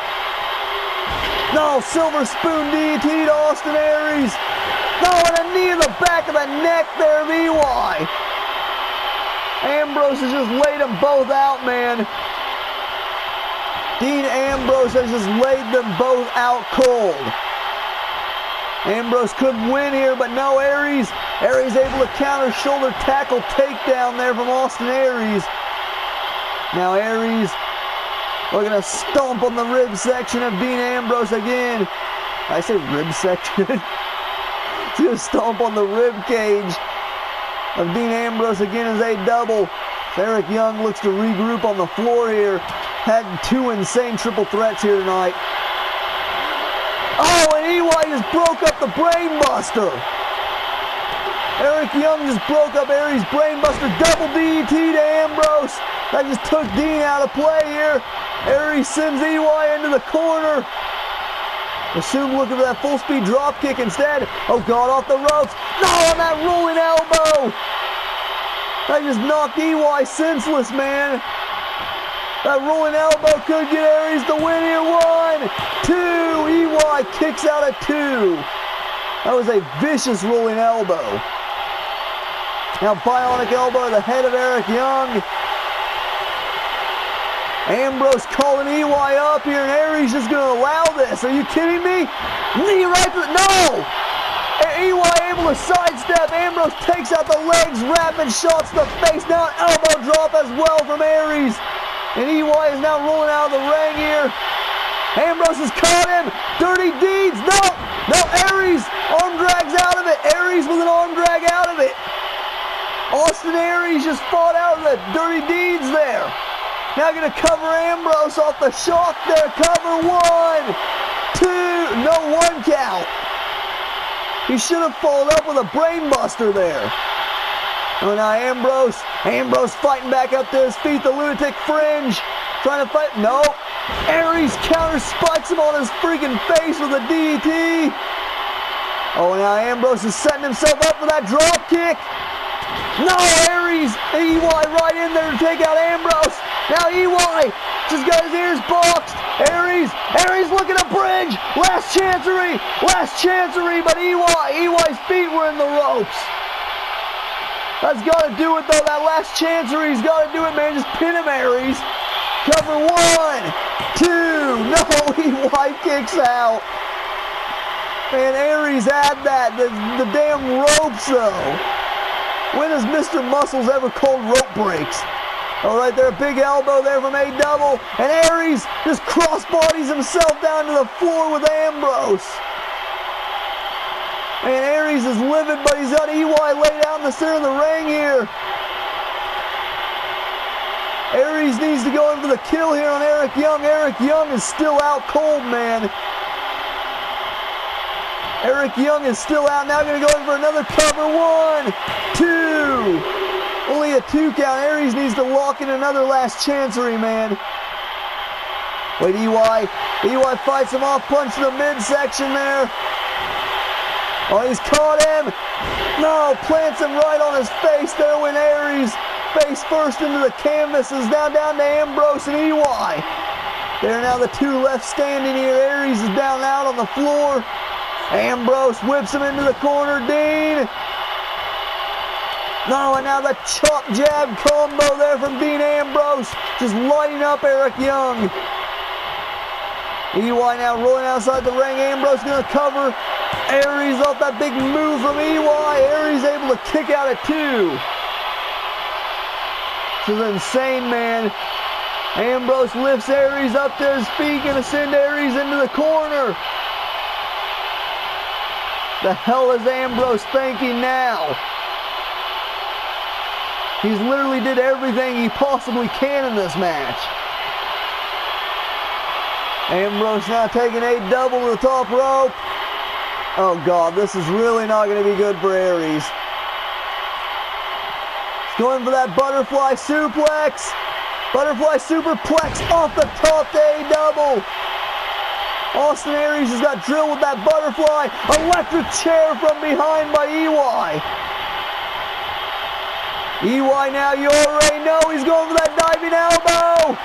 No, silver spoon DDT to Austin Aries. No, and a knee in the back of the neck there of EY. Ambrose has just laid them both out, man. Dean Ambrose has just laid them both out cold. Ambrose couldn't win here, but no, Aries able to counter shoulder tackle takedown there from Austin Aries. Now Aries looking to stomp on the rib section of Dean Ambrose again. I say rib section. He's going to stomp on the rib cage of Dean Ambrose again as they double. Eric Young looks to regroup on the floor here. Had two insane triple threats here tonight. Oh, and EY just broke up the brainbuster. Eric Young just broke up Aries' brainbuster. Double DDT to Ambrose. That just took Dean out of play here. Aries sends EY into the corner. Assumed looking for that full speed drop kick instead. Oh God, off the ropes. No, on that rolling elbow. That just knocked EY senseless, man. That rolling elbow could get Aries the win here. 1, 2. EY kicks out at 2. That was a vicious rolling elbow. Now bionic elbow to the head of Eric Young. Ambrose calling EY up here, and Aries just going to allow this. Are you kidding me? Knee right to the... No! EY able to sidestep. Ambrose takes out the legs. Rapid shots to the face. Now an elbow drop as well from Aries. And EY is now rolling out of the ring here. Ambrose has caught him. Dirty deeds. No! No, Aries. Arm drags out of it. Aries with an arm drag out of it. Austin Aries just fought out of the dirty deeds there. Now going to cover Ambrose off the shock there. Cover 1, 2. No, 1 count. He should have followed up with a brainbuster there. Oh, now Ambrose fighting back up to his feet. The lunatic fringe. Trying to fight. Nope. Aries counter spikes him on his freaking face with a DDT. Oh, now Ambrose is setting himself up for that drop kick. No, Aries, EY right in there to take out Ambrose. Now EY just got his ears boxed. Aries looking to bridge. Last chancery, but EY's feet were in the ropes. That's got to do it though. That last chancery's got to do it, man. Just pin him, Aries. Cover 1, 2. No, EY kicks out. Man, Aries had that. The damn ropes though. When has Mr. Muscles ever called rope breaks? All right there, big elbow there from A-Double. And Aries just crossbodies himself down to the floor with Ambrose. And Aries is livid, but he's got EY laid out in the center of the ring here. Aries needs to go in for the kill here on Eric Young. Eric Young is still out cold, man. Eric Young is still out. Now going to go in for another cover. 1, 2. Only a 2 count. Aries needs to lock in another last chancery, man. Wait, EY fights him off. Punch to the midsection there. Oh, he's caught him. No, plants him right on his face there when Aries face first into the canvas is now down to Ambrose and EY. There now the 2 left standing here. Aries is down out on the floor. Ambrose whips him into the corner. Dean. No, and now the chop jab combo there from Dean Ambrose. Just lighting up Eric Young. EY now rolling outside the ring. Ambrose going to cover Aries off that big move from EY. Aries able to kick out at 2. This is insane, man. Ambrose lifts Aries up to his feet. Going to send Aries into the corner. The hell is Ambrose thinking now? He's literally did everything he possibly can in this match. Ambrose now taking A-Double to the top rope. Oh God, this is really not going to be good for Aries. He's going for that butterfly suplex. Butterfly superplex off the top to A-Double. Austin Aries has got drilled with that butterfly. Electric chair from behind by EY. EY now, you already know he's going for that diving elbow.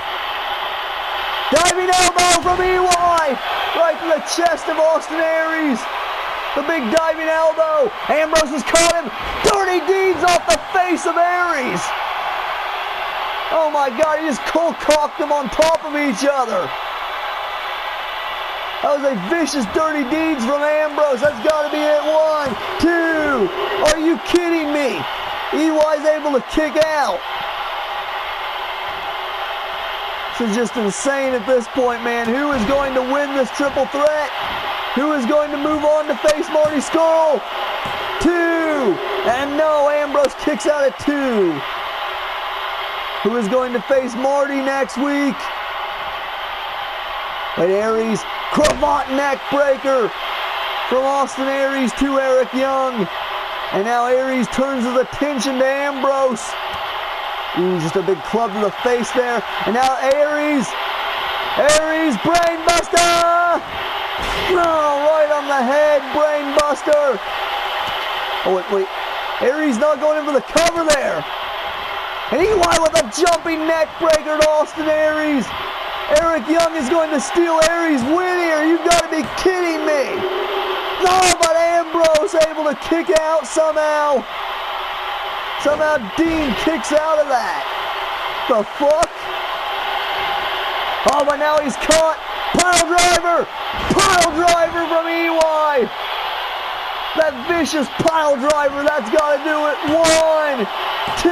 Diving elbow from EY. Right to the chest of Austin Aries. The big diving elbow. Ambrose has caught him. Dirty deeds off the face of Aries. Oh my God, he just cold-cocked them on top of each other. That was a vicious dirty deeds from Ambrose. Ambrose. That's got to be it. 1, 2. Are you kidding me? EY's able to kick out. This is just insane at this point, man. Who is going to win this triple threat? Who is going to move on to face Marty Scurll? 2. And no, Ambrose kicks out at 2. Who is going to face Marty next week? But Aries, cravat neck breaker from Austin Aries to Eric Young. And now Aries turns his attention to Ambrose. Ooh, just a big club to the face there. And now Aries, brainbuster! No, right on the head, brainbuster. Oh, wait. Aries not going in for the cover there. And EY with a jumping neck breaker to Austin Aries. Eric Young is going to steal Aries' win here. You've got to be kidding me. No, but Ambrose able to kick out somehow. Somehow Dean kicks out of that. The fuck? Oh, but now he's caught. Pile driver from EY. That vicious pile driver, that's got to do it. 1, 2,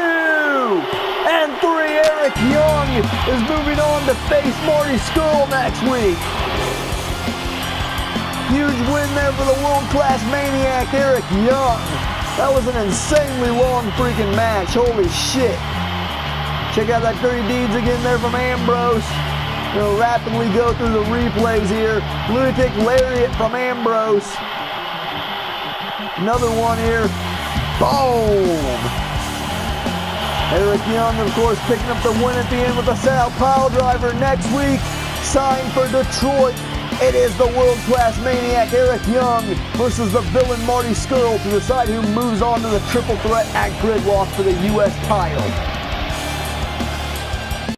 and 3. Eric Young is moving on to face Marty Scurll next week. Huge win there for the world-class maniac, Eric Young. That was an insanely long freaking match. Holy shit. Check out that Dirty Deeds again there from Ambrose. We'll rapidly go through the replays here. Lunatic Lariat from Ambrose. Another one here. Boom! Eric Young, of course, picking up the win at the end with a Sal pile driver. Next week, signed for Detroit. It is the world-class maniac Eric Young versus the villain Marty Scurll to decide who moves on to the triple threat at Gridlock for the U.S. title.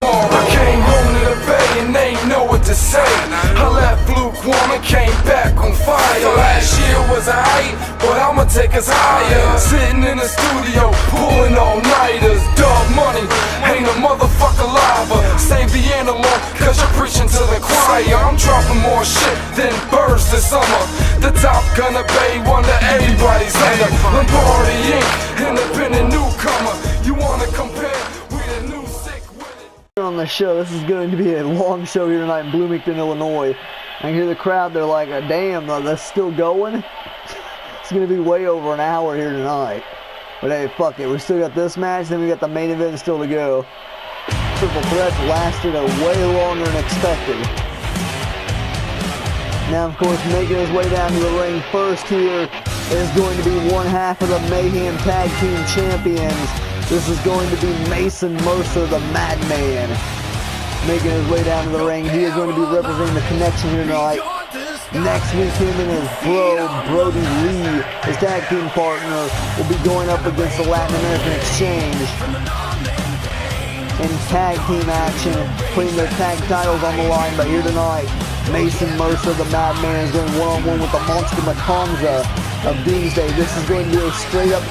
I came home to the bay and they ain't know what to say. I left lukewarm and came back on fire. Last year was a height, but I'ma take us higher. Sitting in the studio, pulling all-nighters. Dog money, ain't a motherfucker lava. Save the analog, cause you're preaching to the choir. I'm dropping more shit than birds this summer. The Top Gunner Bay, wonder everybody's under. Lombardi Inc., independent newcomer. You wanna compare? We the new sick with it. On the show, this is going to be a long show here tonight in Bloomington, Illinois. I hear the crowd, they're like, damn, that's still going? It's going to be way over an hour here tonight. But hey, fuck it, we still got this match, then we got the main event still to go. Triple threats lasted way longer than expected. Now, of course, making his way down to the ring first here is going to be one half of the Mayhem Tag Team Champions. This is going to be Mason Mercer, the Madman, making his way down to the ring. He is going to be representing the Connection here tonight. Next week, him and his bro, Brody Lee, his tag team partner, will be going up against the Latin American Exchange in tag team action, putting their tag titles on the line. But here tonight, Mason Mercer, the Madman, is going one-on-one with the Monster Matanza of Doomsday. This is going to be a straight-up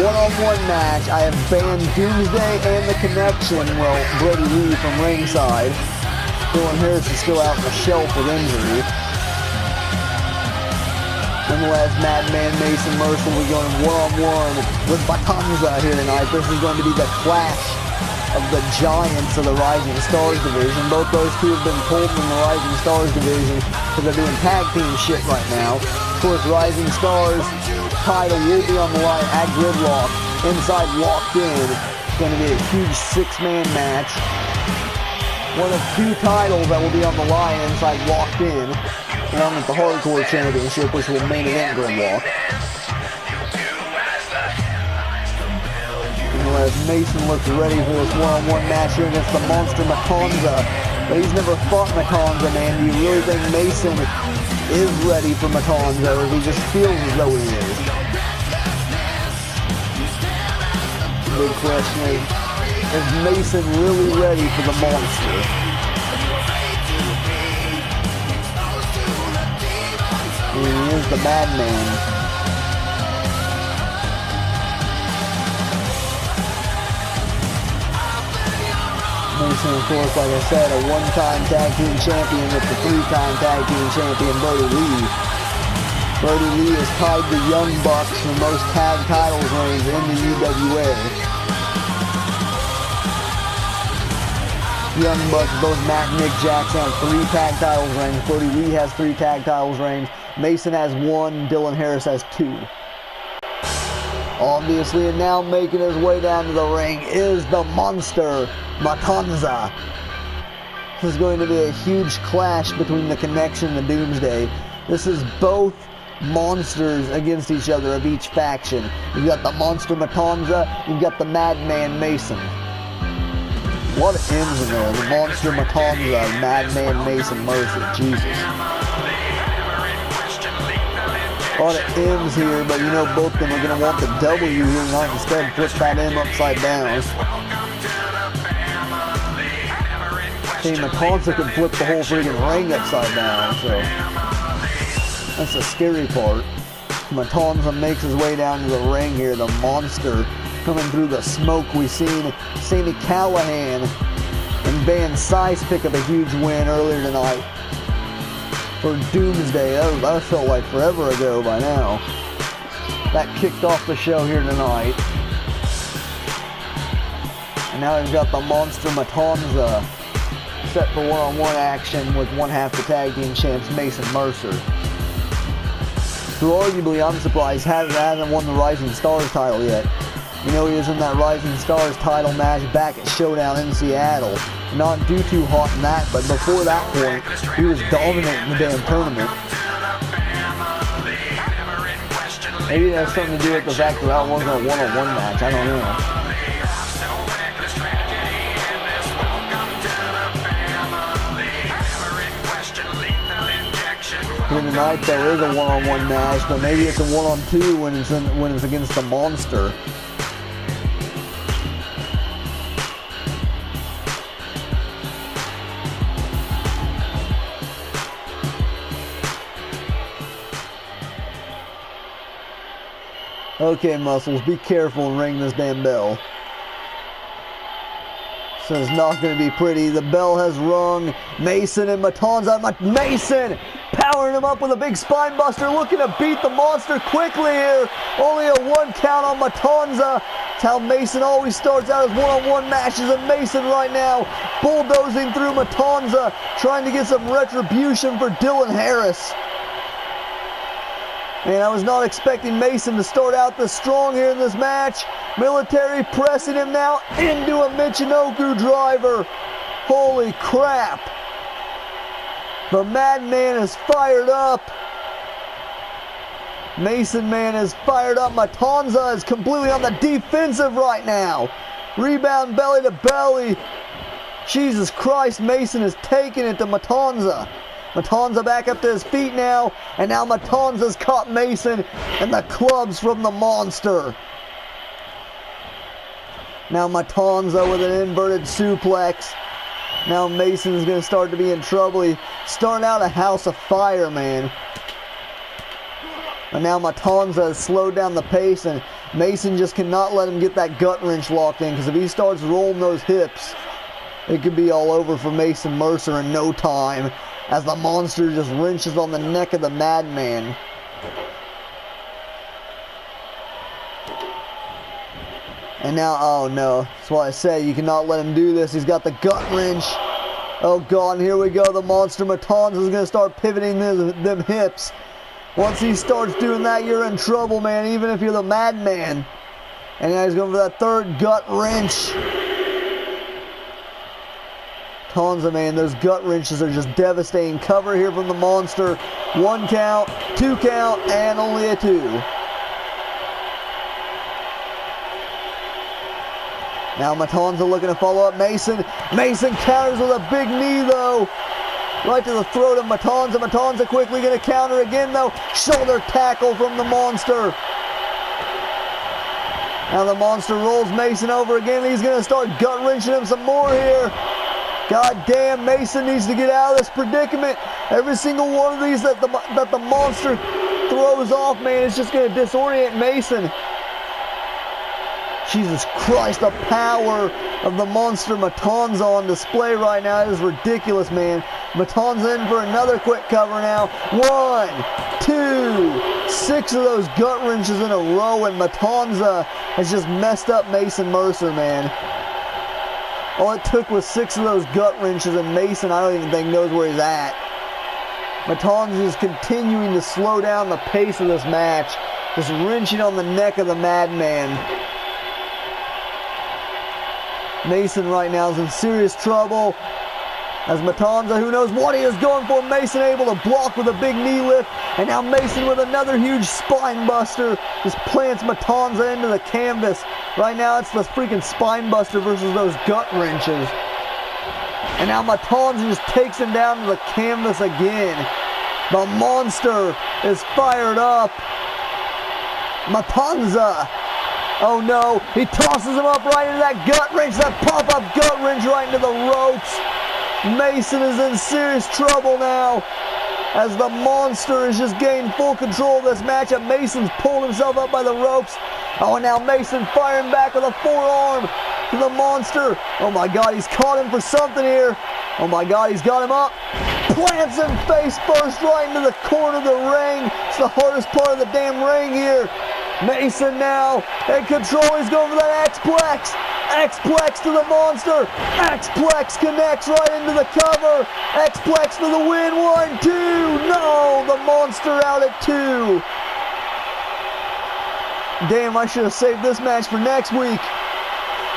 one-on-one match. I have banned Doomsday and the Connection, well, Brody Lee from ringside. Dylan Harris is still out on the shelf with injury. Nonetheless, Madman Mason Mercer will be going one-on-one with Matanza here tonight. This is going to be the clash of the giants of the Rising Stars division. Both those two have been pulled from the Rising Stars division because they're doing tag team shit right now. Of course, Rising Stars title will be on the line at Gridlock. Inside Locked In. It's going to be a huge six-man match. One of two titles that will be on the line inside Locked In, along with the Hardcore Championship, which will main event Gridlock. As Mason looks ready for this one-on-one match here against the Monster Matanza. But he's never fought Matanza, man. Do you really think Mason is ready for Matanza, or he just feels as though he is? Big question is Mason really ready for the Monster? He is the Madman. Mason, of course, like I said, a one-time tag team champion with the three-time tag team champion, Brody Lee. Brody Lee is tied the Young Bucks for most tag titles reigns in the UWA. Young Bucks, both Matt and Nick Jackson have 3 tag titles reigns. Brody Lee has 3 tag titles reigns. Mason has 1. Dylan Harris has 2. Obviously, and now making his way down to the ring is the monster, Matanza. This is going to be a huge clash between the Connection and the Doomsday. This is both monsters against each other of each faction. You've got the monster Matanza, you've got the Madman Mason. A lot of M's in there. The monster Matanza, Madman Mason Mercer. Jesus. A lot of M's here, but you know both of them are going to want the W here tonight. Instead, flip that M upside down. See, Matanza can flip the whole freaking ring upside down, so that's the scary part. Matanza makes his way down to the ring here. The monster coming through the smoke. We've seen Sami Callihan and Van Sice pick up a huge win earlier tonight for Doomsday. That felt like forever ago by now. That kicked off the show here tonight. And now we've got the monster Matanza set for one-on-one action with one half the tag team champs Mason Mercer, who arguably, I'm surprised, hasn't won the Rising Stars title yet. You know, he was in that Rising Stars title match back at Showdown in Seattle. Not too hot in that, but before that point, he was dominating the damn tournament. Maybe it has something to do with the fact that that wasn't a one-on-one match, I don't know. Here tonight there is a one-on-one match, but maybe it's a one-on-two when it's against the monster. Okay, Muscles, be careful and ring this damn bell. This is not going to be pretty. The bell has rung. Mason and Matanza. Mason powering him up with a big spine buster, looking to beat the monster quickly here. Only a 1 count on Matanza. It's how Mason always starts out his one-on-one matches, and Mason right now bulldozing through Matanza, trying to get some retribution for Dylan Harris. And I was not expecting Mason to start out this strong here in this match. Military pressing him now into a Michinoku driver. Holy crap. The Madman is fired up. Mason Man is fired up. Matanza is completely on the defensive right now. Rebound belly to belly. Jesus Christ, Mason is taking it to Matanza. Matanza back up to his feet now, and now Matanza's caught Mason and the clubs from the monster. Now Matanza with an inverted suplex. Now Mason's going to start to be in trouble. He's starting out a house of fire, man. And now Matanza has slowed down the pace, and Mason just cannot let him get that gut wrench locked in, because if he starts rolling those hips, it could be all over for Mason Mercer in no time, as the monster just wrenches on the neck of the Madman. And now, oh no, that's why I say you cannot let him do this. He's got the gut wrench. Oh god, and here we go. The monster Matanza is going to start pivoting them hips. Once he starts doing that, you're in trouble, man, even if you're the Madman. And now he's going for that third gut wrench. Matanza, man, those gut wrenches are just devastating. Cover here from the monster. 1 count, 2 count, and only a 2. Now Matanza looking to follow up Mason. Mason counters with a big knee, though. Right to the throat of Matanza. Matanza quickly going to counter again, though. Shoulder tackle from the monster. Now the monster rolls Mason over again. He's going to start gut wrenching him some more here. God damn, Mason needs to get out of this predicament. Every single one of these that the monster throws off, man, is just going to disorient Mason. Jesus Christ, the power of the monster Matanza on display right now. It is ridiculous, man. Matanza in for another quick cover now. 1, 2, 6 of those gut wrenches in a row, and Matanza has just messed up Mason Mercer, man. All it took was 6 of those gut wrenches, and Mason, I don't even think, knows where he's at. Matanza is continuing to slow down the pace of this match, just wrenching on the neck of the Madman. Mason right now is in serious trouble. As Matanza, who knows what he is going for, Mason able to block with a big knee lift, and now Mason with another huge spine buster just plants Matanza into the canvas. Right now it's the freaking spine buster versus those gut wrenches. And now Matanza just takes him down to the canvas again. The monster is fired up. Matanza. Oh no, he tosses him up right into that gut wrench, that pop-up gut wrench right into the ropes. Mason is in serious trouble now as the monster is just gaining full control of this match, and Mason's pulling himself up by the ropes. Oh, and now Mason firing back with a forearm to the monster. Oh my God, he's caught him for something here. Oh my God, he's got him up. Plants him face first right into the corner of the ring. It's the hardest part of the damn ring here. Mason now in control. He's going for that X-Plex. X-Plex to the monster. X-Plex connects right into the cover. X-Plex for the win. 1, 2. No, the monster out at 2. Damn, I should have saved this match for next week.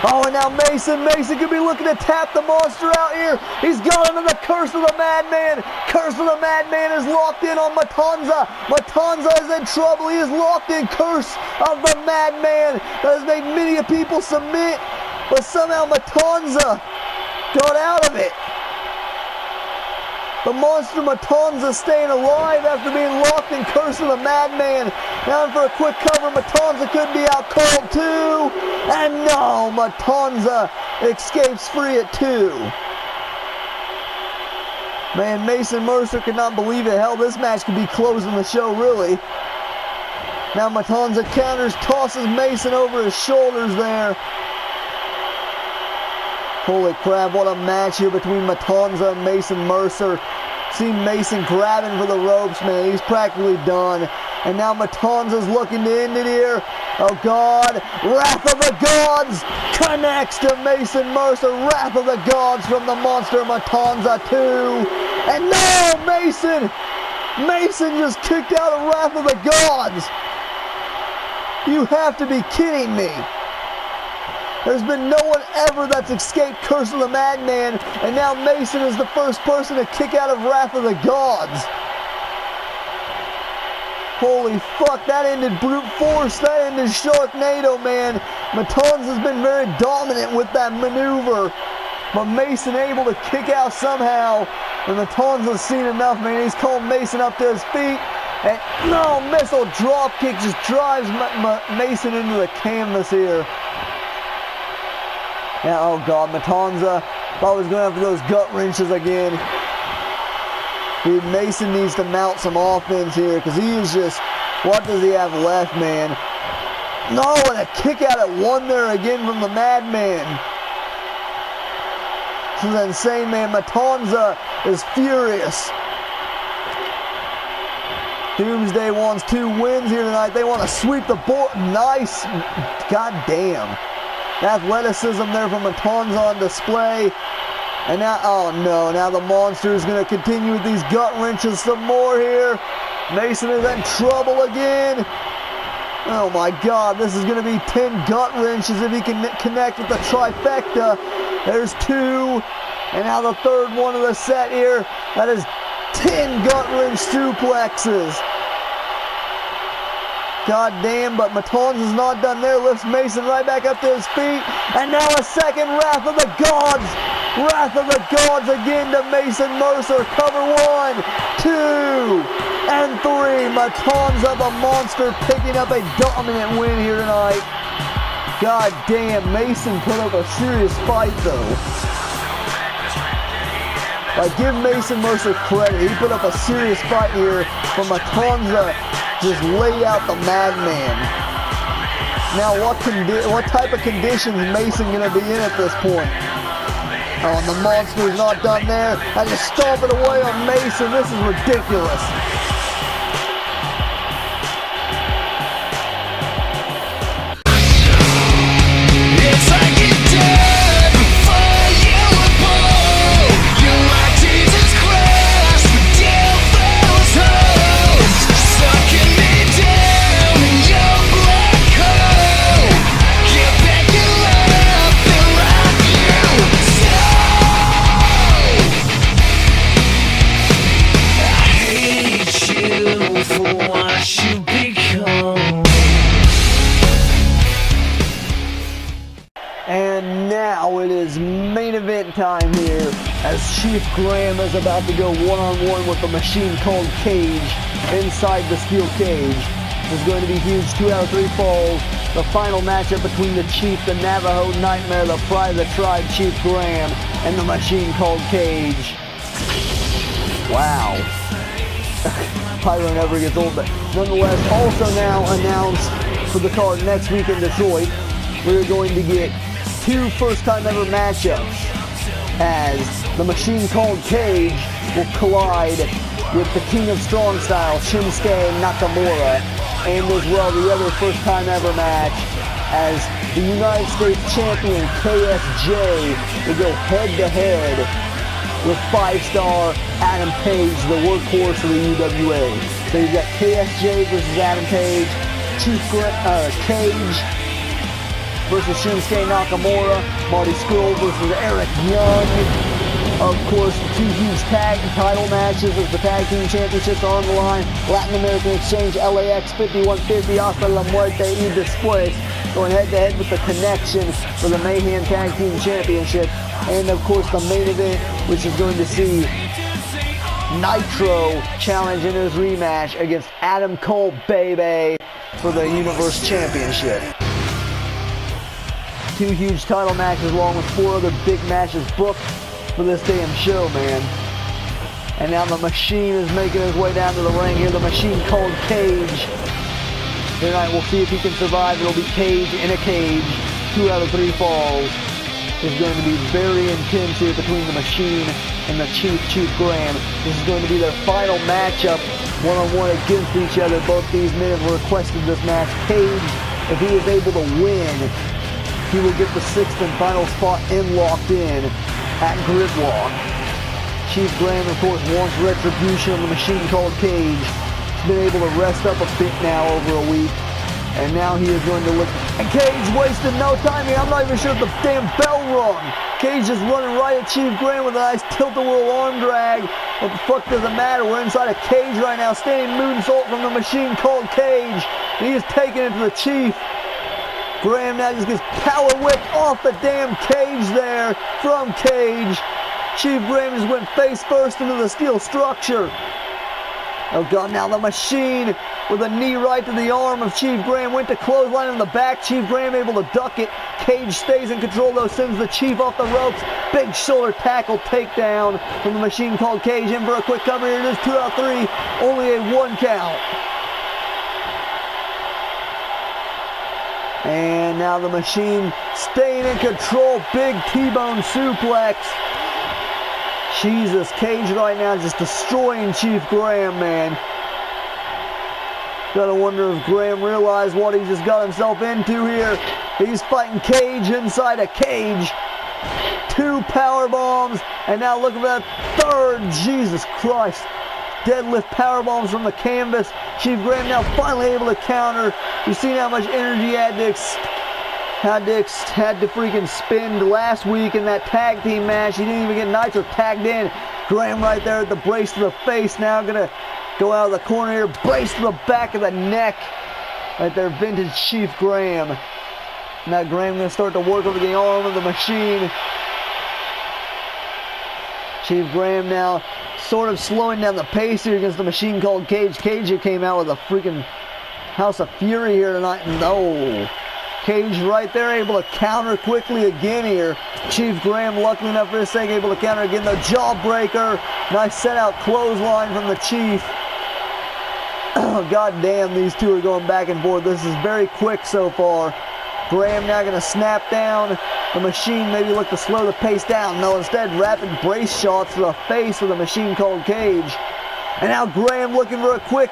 Oh, and now Mason could be looking to tap the monster out here. He's got him in the Curse of the Madman. Curse of the Madman is locked in on Matanza. Matanza is in trouble. He is locked in Curse of the Madman. That has made many people submit, but somehow Matanza got out of it. The monster Matanza staying alive after being locked in Curse of the Madman. Now for a quick cover, Matanza could be out cold too. And no, Matanza escapes free at 2. Man, Mason Mercer could not believe it. Hell, this match could be closing the show, really. Now Matanza counters, tosses Mason over his shoulders there. Holy crap, what a match here between Matanza and Mason Mercer. See Mason grabbing for the ropes, man. He's practically done. And now Matanza's looking to end it here. Oh God, Wrath of the Gods connects to Mason Mercer. Wrath of the Gods from the monster Matanza 2. And no, Mason just kicked out of Wrath of the Gods. You have to be kidding me. There's been no one ever that's escaped Curse of the Madman, and now Mason is the first person to kick out of Wrath of the Gods. Holy fuck, that ended brute force. That ended Sharknado, man. Matanza's been very dominant with that maneuver, but Mason able to kick out somehow, and Matanza's seen enough, man. He's called Mason up to his feet, and no, missile drop kick just drives Mason into the canvas here. Now, oh God, Matanza thought he was going after those gut wrenches again. Dude, Mason needs to mount some offense here because he is just, what does he have left, man? No, and a kick out at 1 there again from the Madman. This is insane, man. Matanza is furious. Doomsday wants 2 wins here tonight. They want to sweep the board. Nice. God damn. Athleticism there from Matanza on display. And now, oh no, now the monster is going to continue with these gut wrenches some more here. Mason is in trouble again. Oh my God, this is going to be 10 gut wrenches if he can connect with the trifecta. There's 2. And now the third one of the set here. That is 10 gut wrench suplexes. God damn, but Matanza's not done there. Lifts Mason right back up to his feet. And now a second Wrath of the Gods. Wrath of the Gods again to Mason Mercer. Cover 1, 2, and 3. Matanza, the monster, picking up a dominant win here tonight. God damn, Mason put up a serious fight though. Like, give Mason Mercer credit. He put up a serious fight here for Matanza. Just laid out the Madman. Now, what type of conditions is Mason going to be in at this point? Oh, and the monster's not done there. I just stomp it away on Mason. This is ridiculous. is main event time here as Chief Graham is about to go one-on-one with the machine called Cage inside the steel cage. This is going to be huge. 2 out of 3 falls. The final matchup between the Chief, the Navajo Nightmare, the Pride of the Tribe, Chief Graham, and the machine called Cage. Wow. Pyro never gets old, but nonetheless, also now announced for the card next week in Detroit, we're going to get 2 first-time ever matchups as the machine called Cage will collide with the King of Strong Style, Shinsuke Nakamura, and as well the other first-time ever match as the United States Champion KSJ will go head-to-head with 5-star Adam Page, the workhorse of the UWA. So you've got KSJ versus Adam Page, Cage versus Shinsuke Nakamura, Marty Scurll versus Eric Young. Of course, 2 huge tag title matches as the tag team championships are on the line. Latin American Exchange, LAX 5150, Hasta la Muerte y Después, going head-to-head with the Connection for the Mayhem Tag Team Championship. And of course, the main event, which is going to see Nitro challenge in his rematch against Adam Cole, baby, for the Universe Championship. 2 huge title matches along with 4 other big matches booked for this damn show, man. And now the Machine is making his way down to the ring here. The Machine called Cage. Tonight we'll see if he can survive. It'll be Cage in a cage. 2 out of 3 falls. It's going to be very intense here between the Machine and the Chief Graham. This is going to be their final matchup, one-on-one against each other. Both these men have requested this match. Cage, if he is able to win, he will get the 6th and final spot locked in at Gridlock. Chief Graham, of course, wants retribution on the machine called Cage. He's been able to rest up a bit now over a week. And now he is going to look. And Cage wasted no time here. I'm not even sure if the damn bell rung. Cage is running right at Chief Graham with a nice tilt-a-whirl arm drag. What the fuck does it matter? We're inside a cage right now. Standing moonsault from the machine called Cage. And he is taking it to the Chief. Graham now just gets power whipped off the damn cage there from Cage. Chief Graham just went face first into the steel structure. Oh God, now the Machine with a knee right to the arm of Chief Graham went to clothesline in the back. Chief Graham able to duck it. Cage stays in control though, sends the Chief off the ropes. Big shoulder tackle takedown from the Machine called Cage. In for a quick cover here. It is 2 out of 3. Only a 1 count. And now the Machine staying in control. Big T-bone suplex. Jesus, Cage right now just destroying Chief Graham, man. Gotta wonder if Graham realized what he just got himself into here. He's fighting Cage inside a cage. 2 power bombs, and now look at that 3rd. Jesus Christ. Deadlift power bombs from the canvas. Chief Graham now finally able to counter. You've seen how much energy he had to freaking spend last week in that tag team match. He didn't even get Nitro tagged in. Graham right there at the brace to the face. Now gonna go out of the corner here. Brace to the back of the neck. Right there, vintage Chief Graham. Now Graham gonna start to work over the arm of the Machine. Chief Graham now sort of slowing down the pace here against the Machine called Cage. Cage came out with a freaking House of Fury here tonight. No. Cage right there able to counter quickly again here. Chief Graham lucky enough for his sake able to counter again. The jawbreaker. Nice set out clothesline from the Chief. Oh, God damn, these two are going back and forth. This is very quick so far. Graham now going to snap down. The Machine maybe look to slow the pace down. No, instead rapid brace shots to the face of the Machine called Cage. And now Graham looking for a quick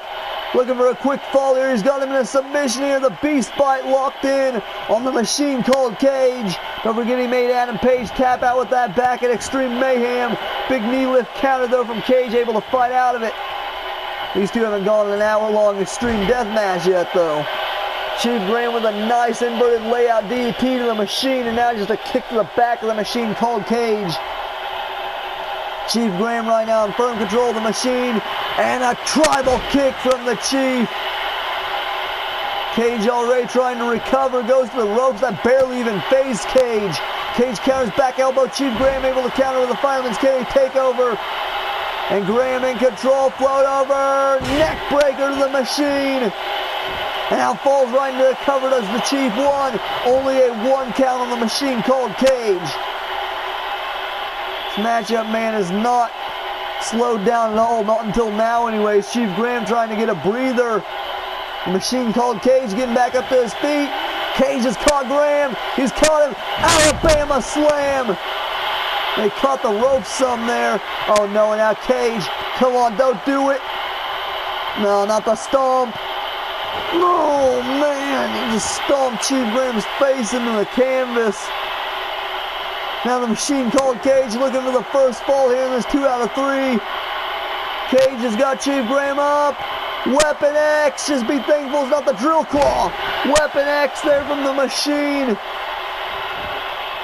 fall here. He's got him in a submission here. The Beast Bite locked in on the Machine called Cage. Don't forget he made Adam Page tap out with that back at Extreme Mayhem. Big knee lift counter though from Cage, able to fight out of it. These two haven't gone an hour-long Extreme Death match yet though. Chief Graham with a nice inverted layout DDT to the Machine, and now just a kick to the back of the Machine called Cage. Chief Graham right now in firm control of the Machine, and a tribal kick from the Chief. Cage already trying to recover, goes to the ropes that barely even phased Cage. Cage counters, back elbow. Chief Graham able to counter with a fireman's carry takeover. And Graham in control, float over, neck breaker to the Machine. And now falls right into the cover, does the Chief. One, only a 1 count on the Machine called Cage. This matchup, man, is not slowed down at all, not until now anyways. Chief Graham trying to get a breather. The Machine called Cage getting back up to his feet. Cage has caught Graham, he's caught him, Alabama slam. They caught the rope some there. Oh no, and now Cage, come on, don't do it. No, not the stomp. Oh man, he just stomped Chief Graham's face into the canvas. Now the Machine called Cage looking for the first fall here in this 2 out of 3. Cage has got Chief Graham up. Weapon X, just be thankful it's not the drill claw. Weapon X there from the Machine.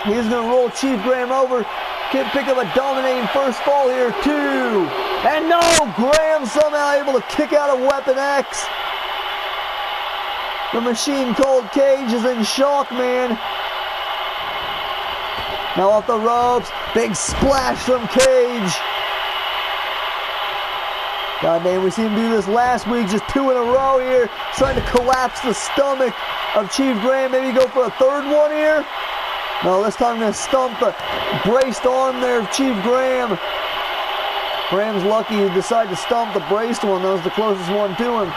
He's gonna roll Chief Graham over. Pick up a dominating first fall here, 2. And no, Graham somehow able to kick out a Weapon X. The Machine called Cage is in shock, man. Now off the ropes, big splash from Cage. God damn, we seen him do this last week, just 2 in a row here. Trying to collapse the stomach of Chief Graham. Maybe go for a 3rd one here. No, this time I'm going to stump the braced arm there of Chief Graham. Graham's lucky he decided to stump the braced one. That was the closest one to him.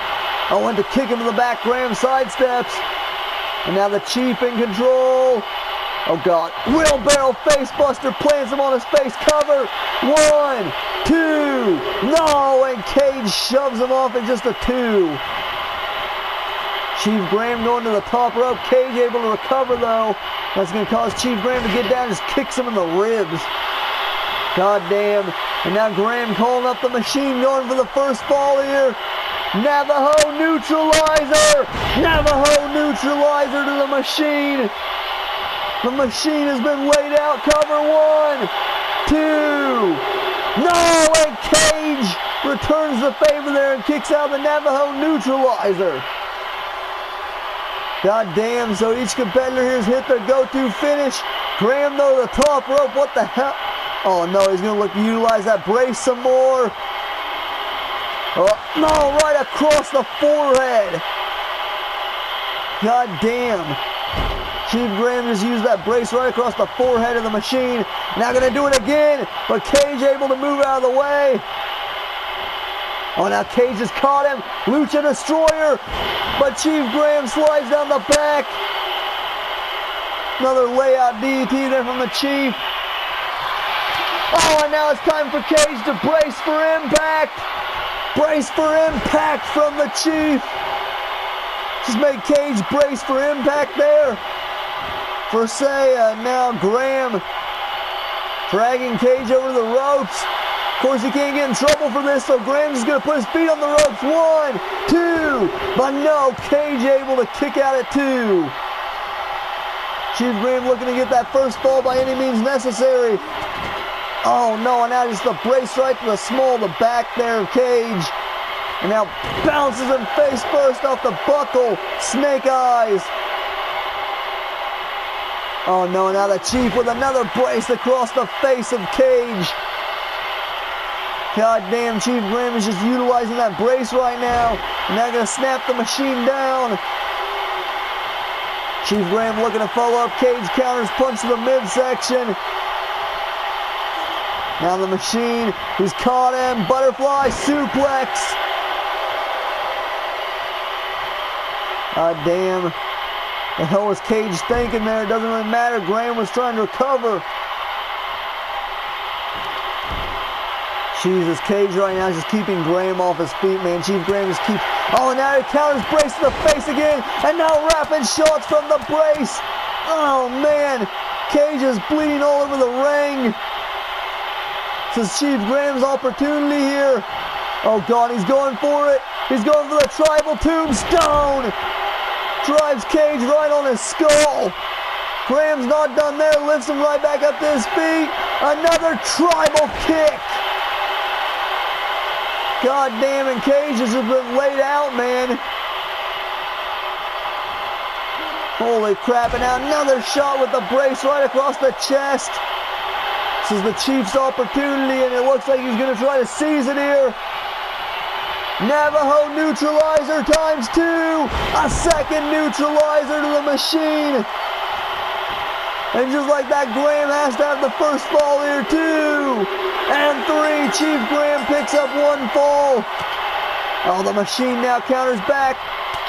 I went to kick him to the back. Graham sidesteps. And now the Chief in control. Oh God. Wheelbarrow facebuster plants him on his face. Cover. 1, 2. No, and Cage shoves him off at just a 2. Chief Graham going to the top rope. Cage able to recover though. That's going to cause Chief Graham to get down and just kicks him in the ribs. God damn. And now Graham calling up the Machine, going for the first fall here. Navajo neutralizer. Navajo neutralizer to the Machine. The Machine has been laid out. Cover. 1, 2. No, and Cage returns the favor there and kicks out the Navajo neutralizer. God damn, so each competitor here has hit their go-to finish. Graham though to the top rope, what the hell? Oh no, he's gonna look to utilize that brace some more. Oh, no, right across the forehead. God damn. Chief Graham just used that brace right across the forehead of the Machine. Now gonna do it again, but Cage able to move out of the way. Oh, now Cage has caught him. Lucha Destroyer. But Chief Graham slides down the back. Another layout DDT there from the Chief. Oh, and now it's time for Cage to brace for impact. Brace for impact from the Chief. Just made Cage brace for impact there. For Saya, now Graham dragging Cage over the ropes. Of course, he can't get in trouble for this, so Graham's just going to put his feet on the ropes. 1, 2. But no, Cage able to kick out at 2. Chief Graham looking to get that first fall by any means necessary. Oh no, and now just the brace right to the small of the back there of Cage. And now bounces him face first off the buckle. Snake eyes. Oh no, now the Chief with another brace across the face of Cage. God damn, Chief Graham is just utilizing that brace right now. And now going to snap the Machine down. Chief Graham looking to follow up Cage counters, punch to the midsection. Now the Machine, he's caught him. Butterfly suplex. God damn. The hell was Cage thinking there? It doesn't really matter. Graham was trying to recover. Jesus, Cage right now is just keeping Graham off his feet, man. Chief Graham just keeps... Oh, and now he counters brace to the face again. And now rapid shots from the brace. Oh, man. Cage is bleeding all over the ring. This is Chief Graham's opportunity here. Oh, God, he's going for it. He's going for the tribal tombstone. Drives Cage right on his skull. Graham's not done there. Lifts him right back up to his feet. Another tribal kick. God damn, and Cage has just been laid out, man. Holy crap, and now another shot with the brace right across the chest. This is the Chiefs' opportunity, and it looks like he's going to try to seize it here. Navajo neutralizer times 2. A second neutralizer to the machine. And just like that, Graham has to have the first fall here, 2 and 3. Chief Graham picks up 1 fall. Oh, the machine now counters back.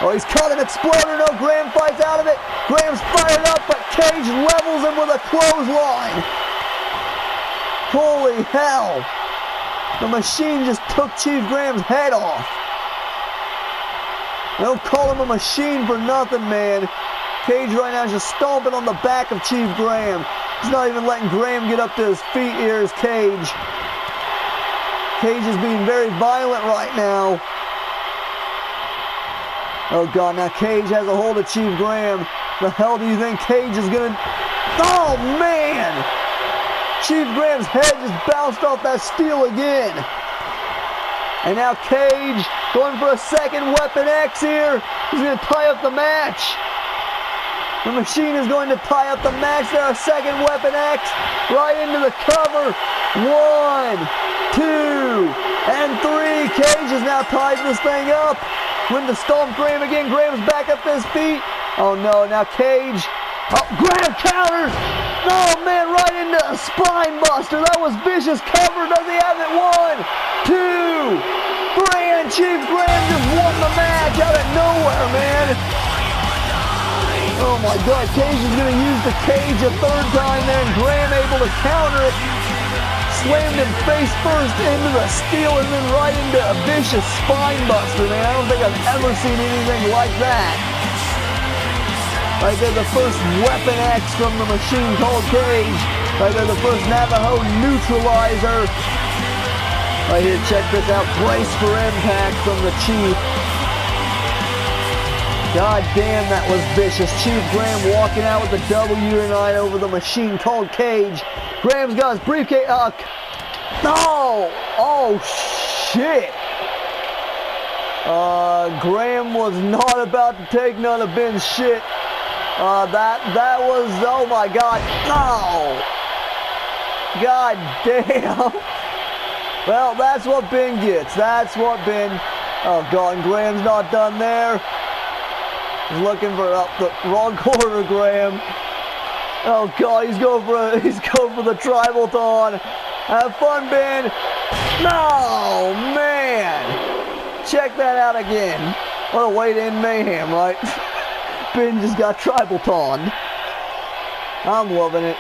Oh, he's caught an exploder. No, Graham fights out of it. Graham's fired up, but Cage levels him with a clothesline. Holy hell. The machine just took Chief Graham's head off. They don't call him a machine for nothing, man. Cage right now is just stomping on the back of Chief Graham. He's not even letting Graham get up to his feet. Here's Cage. Cage is being very violent right now. Oh God, now Cage has a hold of Chief Graham. The hell do you think Cage is gonna... Oh man! Chief Graham's head just bounced off that steel again. And now Cage going for a second Weapon X here. He's gonna tie up the match. The machine is going to tie up the match there. A second Weapon X right into the cover. 1, 2, and 3. Cage has now tied this thing up. When to stomp Graham again. Graham's back up to his feet. Oh no, now Cage. Oh, Graham counters. Oh man, right into a spine buster. That was vicious cover. Does he have it? 1, 2, 3, and Chief Graham just won the match out of nowhere, man. Oh my God, Cage is going to use the cage a third time there, and Graham able to counter it. Slammed him face first into the steel and then right into a vicious spine buster, man. I don't think I've ever seen anything like that. Right there, the first Weapon X from the machine called Cage. Right there, the first Navajo neutralizer. Right here, check this out. Brace for impact from the Chief. God damn, that was vicious. Chief Graham walking out with the W tonight over the machine called Cage. Graham's got his briefcase. No! Oh, shit. Graham was not about to take none of Ben's shit. That was, oh my God. No! God damn. Well, that's what Ben gets. That's what Ben, oh God, and Graham's not done there. He's looking for the wrong corner, Graham. Oh God, he's going for the tribal taunt. Have fun, Ben. No, man. Check that out again. What a way to end Mayhem, right? Ben just got tribal taunt. I'm loving it.